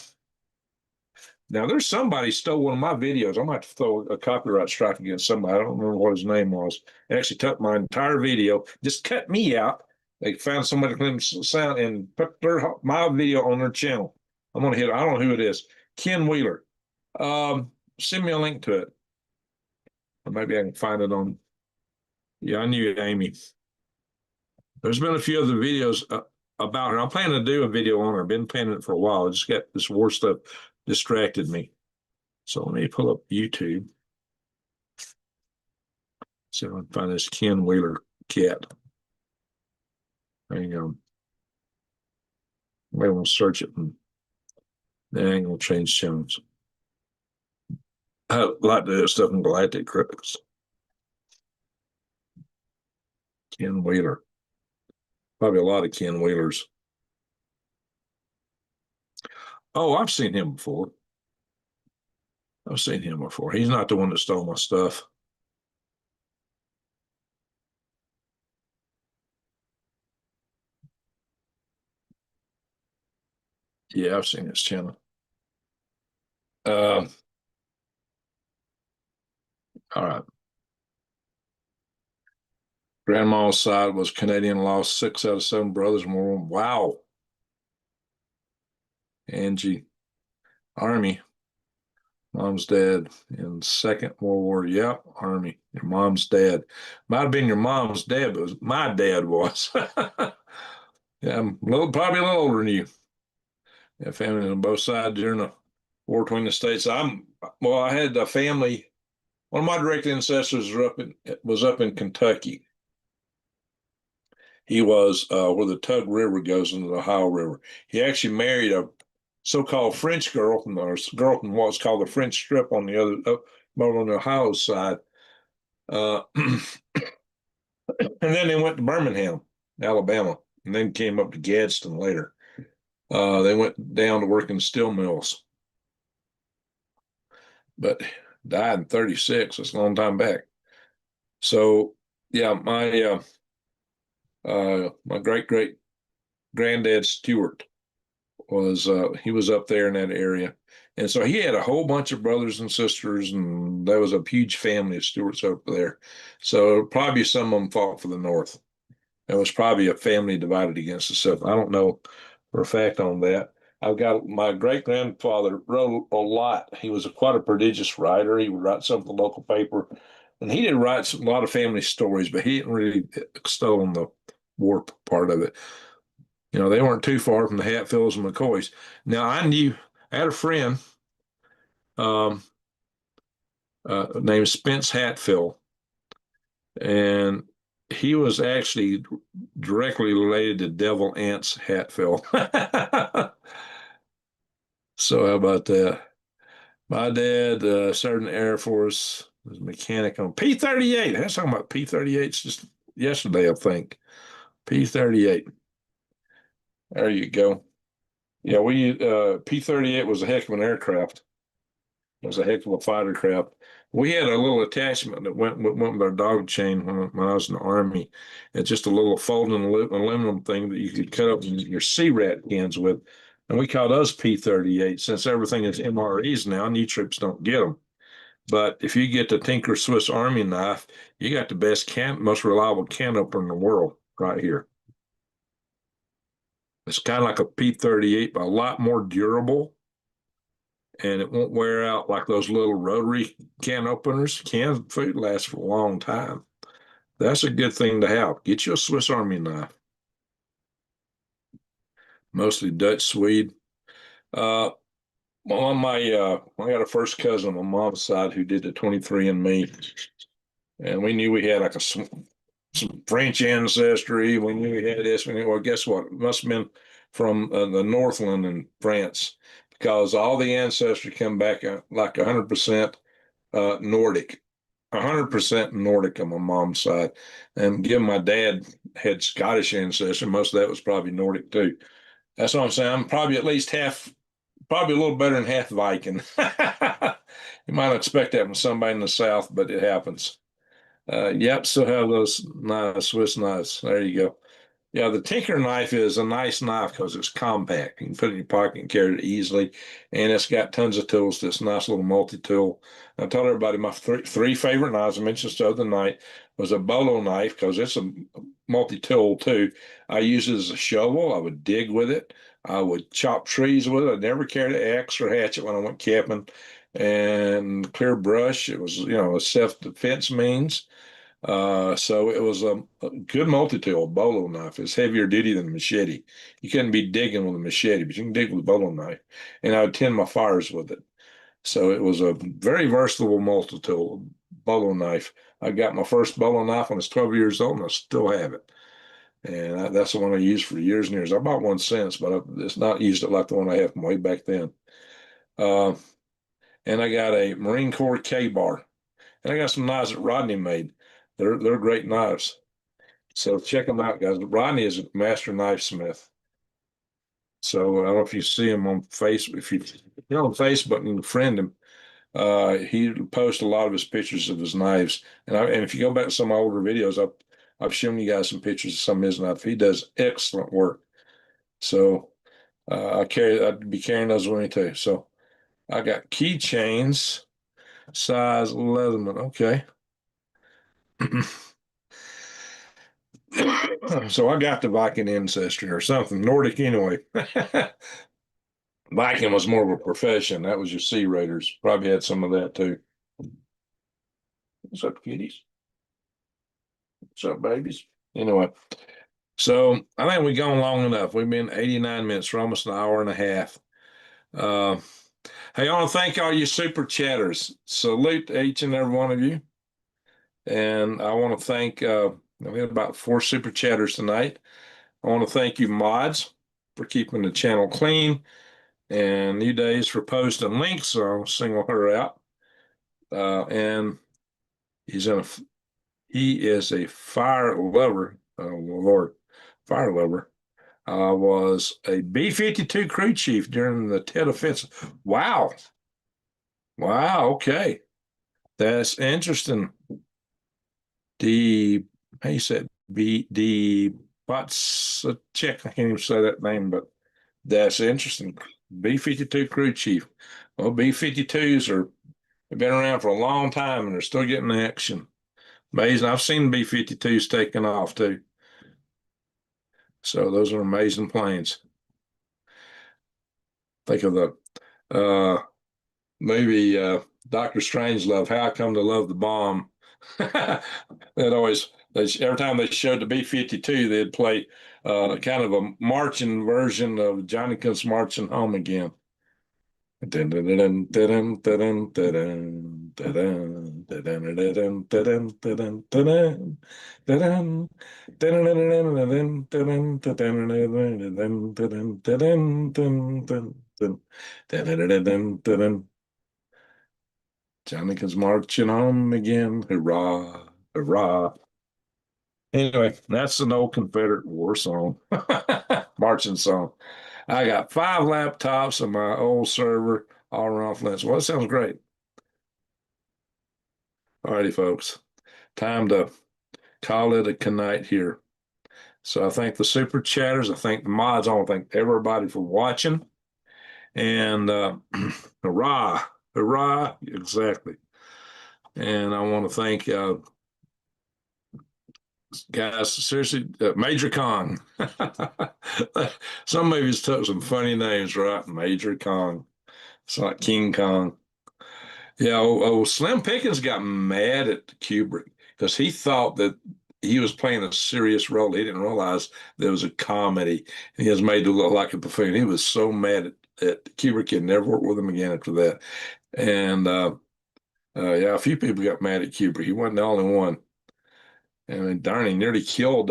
Now there's somebody stole one of my videos. I might have to throw a copyright strike against somebody. I don't remember what his name was. They actually took my entire video, just cut me out. They found somebody to claim sound and put my video on their channel. I'm gonna hit. I don't know who it is. Ken Wheeler. Send me a link to it, or maybe I can find it on. Yeah, I knew Amy. There's been a few other videos about her. I'm planning to do a video on her. I've been planning it for a while. I just got this war stuff distracted me. So let me pull up YouTube. See if I can find this Ken Wheeler cat. Hang on. Maybe we'll search it and then I'm going to change channels. I like to do stuff in Galactic Cryptics. Ken Wheeler. Probably a lot of Ken Wheelers. Oh, I've seen him before. I've seen him before. He's not the one that stole my stuff. Yeah, I've seen his channel. Uh, all right. Grandma's side was Canadian, lost 6 out of 7 brothers more. Wow. Angie, Army, mom's dad in Second World War. Yep, Army. Your mom's dad. Might have been your mom's dad, but my dad was. Yeah, I'm probably a little older than you. Yeah, family on both sides during the war between the states. I had a family. One of my direct ancestors was up in Kentucky. He was where the Tug River goes into the Ohio River. He actually married a so-called French girl from what's called the French Strip on the other, on the Ohio side. And then they went to Birmingham, Alabama, and then came up to Gadsden later. They went down to work in steel mills, but died in 36. That's a long time back. So, yeah, my great granddad Stewart he was up there in that area, and so he had a whole bunch of brothers and sisters, and there was a huge family of Stewarts up there. So probably some of them fought for the North. It was probably a family divided against itself. I don't know for a fact on that. I've got my great grandfather wrote a lot. He was quite a prodigious writer. He would write some for the local paper, and he did write a lot of family stories, but he didn't really extol on the war part of it. You know, they weren't too far from the Hatfields and McCoys. Now, I had a friend um, named Spence Hatfield, and he was actually directly related to Devil Anse Hatfield. So, how about that? My dad served in the Air Force, was a mechanic on P-38. I was talking about P-38s just yesterday, I think. P-38. There you go. Yeah, P-38 was a heck of an aircraft. It was a heck of a fighter craft. We had a little attachment that went with our dog chain when I was in the Army. It's just a little folding aluminum thing that you could cut up your C-rat cans with. And we called those P-38. Since everything is MREs now, new troops don't get them. But if you get the Tinker Swiss Army knife, you got the most reliable can opener in the world right here. It's kind of like a P-38, but a lot more durable, and it won't wear out like those little rotary can openers. Canned food lasts for a long time. That's a good thing to have. Get you a Swiss Army knife, mostly Dutch Swede. Uh, I got a first cousin on my mom's side who did the 23andMe, and we knew we had like some French ancestry. We knew we had this. Well, guess what? It must have been from the Northland in France, because all the ancestry come back like 100% Nordic. 100% Nordic on my mom's side. And given my dad had Scottish ancestry, most of that was probably Nordic too. That's what I'm saying. I'm probably at least probably a little better than half Viking. You might not expect that from somebody in the South, but it happens. Yep, still have those Swiss knives. There you go. Yeah, the Tinker knife is a nice knife because it's compact. You can put it in your pocket and carry it easily, and it's got tons of tools. This nice little multi-tool. I told everybody my three favorite knives. I mentioned this the other night was a bolo knife because it's a multi-tool too. I use it as a shovel. I would dig with it. I would chop trees with it. I never carried an axe or hatchet when I went camping. And clear brush. It was, a self-defense means. So it was a good multi-tool bolo knife. It's heavier duty than a machete. You couldn't be digging with a machete, but you can dig with a bolo knife. And I would tend my fires with it. So it was a very versatile multi-tool bolo knife. I got my first bolo knife when I was 12 years old, and I still have it. And that's the one I used for years and years. I bought one since, but it's not used it like the one I have from way back then. Uh, and I got a Marine Corps K-bar. And I got some knives that Rodney made. They're great knives. So check them out, guys. Rodney is a master knifesmith. So I don't know if you see him on Facebook. If you're on Facebook and friend him, he posts a lot of his pictures of his knives. And if you go back to some older videos, I've shown you guys some pictures of some of his knives. He does excellent work. So I'd be carrying those with me too. So I got keychains, size Leatherman. Okay. So I got the Viking ancestry or something, Nordic anyway. Viking was more of a profession. That was your Sea Raiders. Probably had some of that too. What's up, kitties? What's up, babies? Anyway, so I think we've gone long enough. We've been 89 minutes for almost an hour and a half. Uh, hey, I want to thank all you super chatters. Salute to each and every one of you. And I want to thank, we had about 4 super chatters tonight. I want to thank you, mods, for keeping the channel clean, and New Days for posting links. So I'll single her out. And he is a fire lover. Oh, Lord, fire lover. Was a B-52 crew chief during the Tet Offensive. Wow. Wow. Okay. That's interesting. How you said Bots check. I can't even say that name, but that's interesting. B-52 crew chief. Well, B-52s have been around for a long time and they're still getting action. Amazing. I've seen B-52s taking off too. So those are amazing planes. Think of the movie Dr. Strangelove, How I Come to Love the Bomb. Every time they showed the B-52, they'd play kind of a marching version of Johnny Comes Marching Home Again. Johnny comes marching home again. Hurrah, hurrah. Anyway, that's an old Confederate war song, marching song. I got 5 laptops on my old server all around Flint. Well, that sounds great. All righty, folks. Time to call it a night here. So I thank the super chatters. I thank the mods. I want to thank everybody for watching. And hurrah, hurrah, exactly. And I want to thank guys, seriously, Major Kong. Some movies took some funny names, right? Major Kong. It's like King Kong. Yeah, Slim Pickens got mad at Kubrick because he thought that he was playing a serious role. He didn't realize there was a comedy. And he was made to look like a buffoon. He was so mad at Kubrick, he'd never work with him again after that. And yeah, a few people got mad at Kubrick. He wasn't the only one. And darn, he nearly killed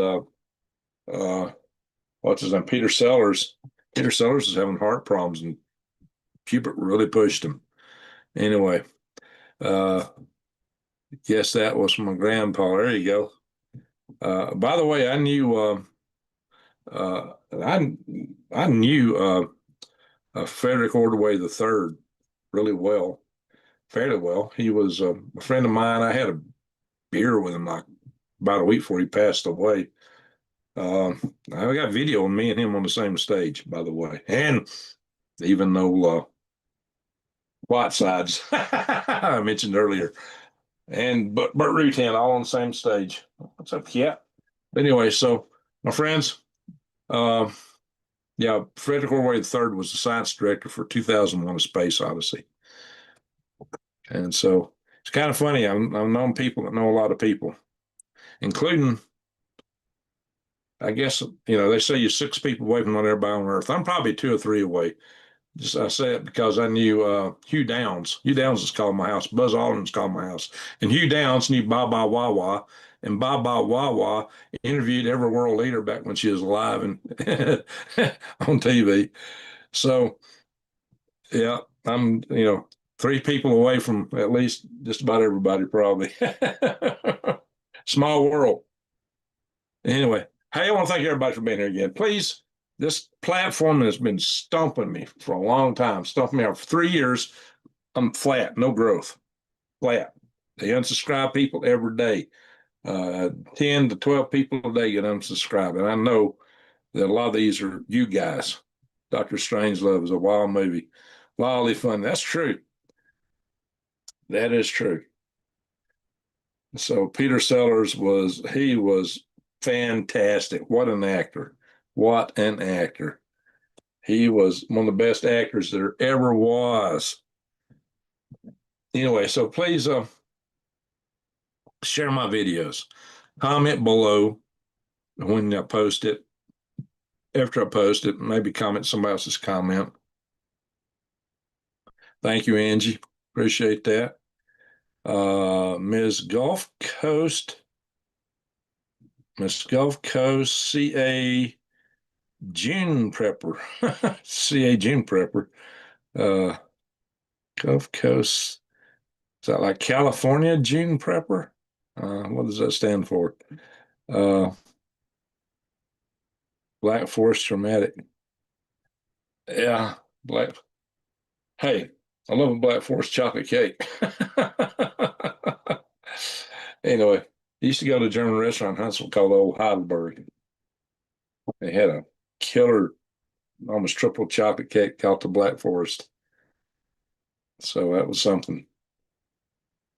what's his name, Peter Sellers. Peter Sellers is having heart problems, and Kubrick really pushed him. Anyway, guess that was my grandpa. There you go. By the way, I knew Frederick Ordway III really well, fairly well. He was a friend of mine. I had a beer with him like about a week before he passed away. I got video of me and him on the same stage, by the way, and even though Whitesides I mentioned earlier, and Burt Rutan all on the same stage. What's up, Cat? Anyway, so my friends, uh, yeah, Frederick Orway III was the science director for 2001: A Space Odyssey, and so it's kind of funny. I've known people that know a lot of people, including, I guess, they say you're 6 people away from not everybody on Earth. I'm probably 2 or 3 away. Just I say it because I knew Hugh Downs. Hugh Downs is called my house. Buzz Aldrin's called my house. And Hugh Downs knew Baba Wawa. And Baba Wawa interviewed every world leader back when she was alive and on TV. So, yeah, I'm, 3 people away from at least just about everybody, probably. Small world. Anyway, hey, I want to thank everybody for being here again. Please, this platform has been stumping me for a long time, stumping me out for 3 years. I'm flat, no growth, flat. They unsubscribe people every day. 10 to 12 people a day get unsubscribed. And I know that a lot of these are you guys. Dr. Strangelove is a wild movie. Wildly fun. That's true. That is true. So Peter Sellers he was fantastic. What an actor. What an actor. He was one of the best actors there ever was. Anyway, so please share my videos. Comment below when I post it. After I post it, maybe comment somebody else's comment. Thank you, Angie. Appreciate that. Ms. Gulf Coast, CA June Prepper, CA June Prepper. Uh, Gulf Coast, is that like California June Prepper? What does that stand for? Uh, Black Forest Dramatic. Yeah, black. Hey, I love a Black Forest chocolate cake. Anyway, I used to go to a German restaurant in Huntsville called Old Heidelberg. They had a killer, almost triple chocolate cake called the Black Forest. So that was something.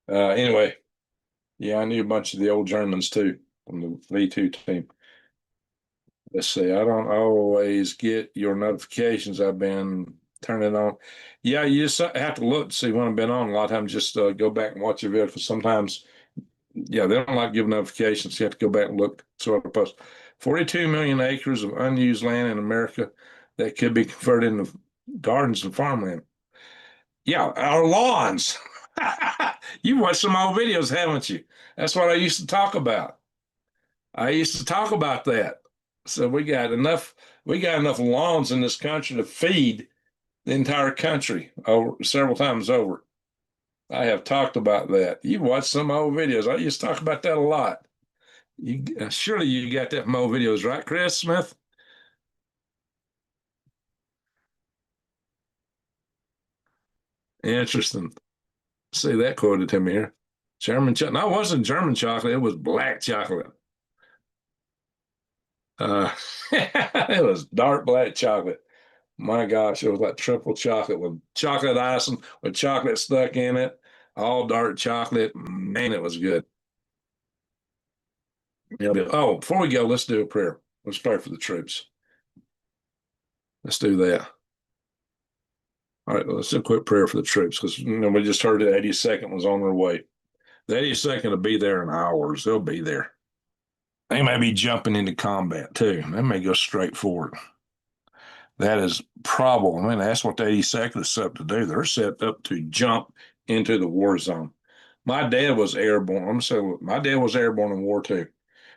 Anyway, yeah, I knew a bunch of the old Germans too from the V2 team. Let's see, I don't always get your notifications. I've been turning on. Yeah, you just have to look to see when I've been on. A lot of times, just go back and watch your video. Because sometimes, yeah, they don't like giving notifications. You have to go back and look. So I post 42 million acres of unused land in America that could be converted into gardens and farmland. Yeah, our lawns. You watched some old videos, haven't you? That's what I used to talk about. I used to talk about that. So we got enough lawns in this country to feed the entire country over several times over. I have talked about that. You've watched some old videos. I used to talk about that a lot. Surely you got that from old videos, right, Chris Smith? Interesting. See that quoted to me here. German chocolate. No, it wasn't German chocolate. It was black chocolate. Uh, it was dark black chocolate. My gosh, it was like triple chocolate with chocolate icing with chocolate stuck in it, all dark chocolate. Man, it was good. Oh, before we go, let's do a prayer. Let's pray for the troops. Let's do that. All right, let's do a quick prayer for the troops because we just heard the 82nd was on their way. The 82nd will be there in hours. They'll be there. They may be jumping into combat too. They may go straight forward. That is probable. I mean, that's what the 82nd is set up to do. They're set up to jump into the war zone. My dad was airborne. I'm saying my dad was airborne in war too.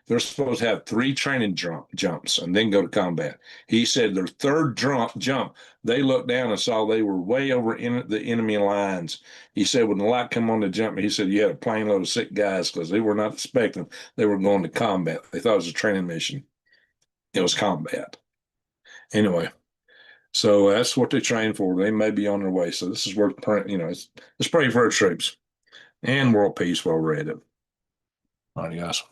They're supposed to have three training jumps and then go to combat. He said their third jump, they looked down and saw they were way over in the enemy lines. He said when the light come on the jump, he said you had a plane load of sick guys because they were not expecting they were going to combat. They thought it was a training mission. It was combat. Anyway, so that's what they train for. They may be on their way. So this is where, let's pray for our troops and world peace while we're at it. All right, guys.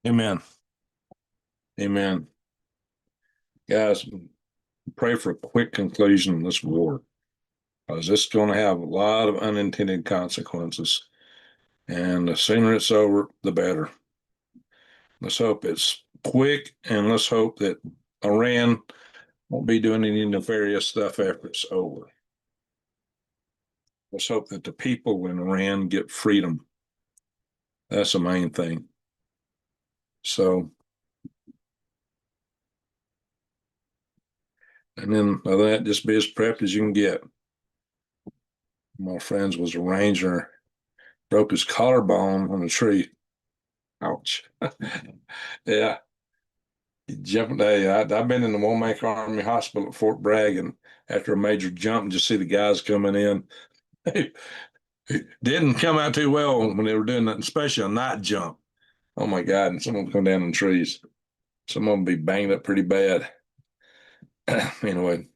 Amen. Amen. Guys, pray for a quick conclusion of this war because it's going to have a lot of unintended consequences. And the sooner it's over, the better. Let's hope it's quick and let's hope that Iran won't be doing any nefarious stuff after it's over. Let's hope that the people in Iran get freedom. That's the main thing. So, and then other than that, just be as prepped as you can get. My friends was a ranger broke his collarbone on a tree. Ouch. Yeah. Hey, I've been in the Womack Army Hospital at Fort Bragg, and after a major jump, and just see the guys coming in. It didn't come out too well when they were doing that, especially a night jump. Oh my God. And some of them come down in trees. Some of them be banged up pretty bad. Anyway.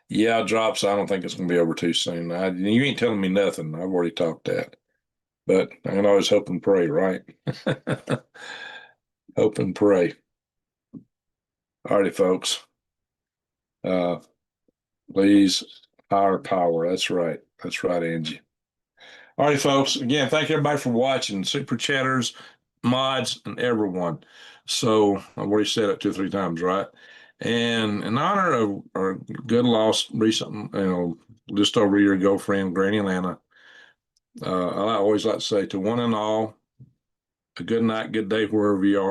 Yeah, drops. I don't think it's going to be over too soon. You ain't telling me nothing. I've already talked that. But I can always hope and pray, right? Hope and pray. All righty, folks. Please, higher power. That's right. That's right, Angie. All right, folks. Again, thank everybody for watching. Super chatters, mods, and everyone. So I've already said it 2 or 3 times, right? And in honor of our good loss recent, just over a year ago, friend Granny Lana, I always like to say to one and all, a good night, good day, wherever you are.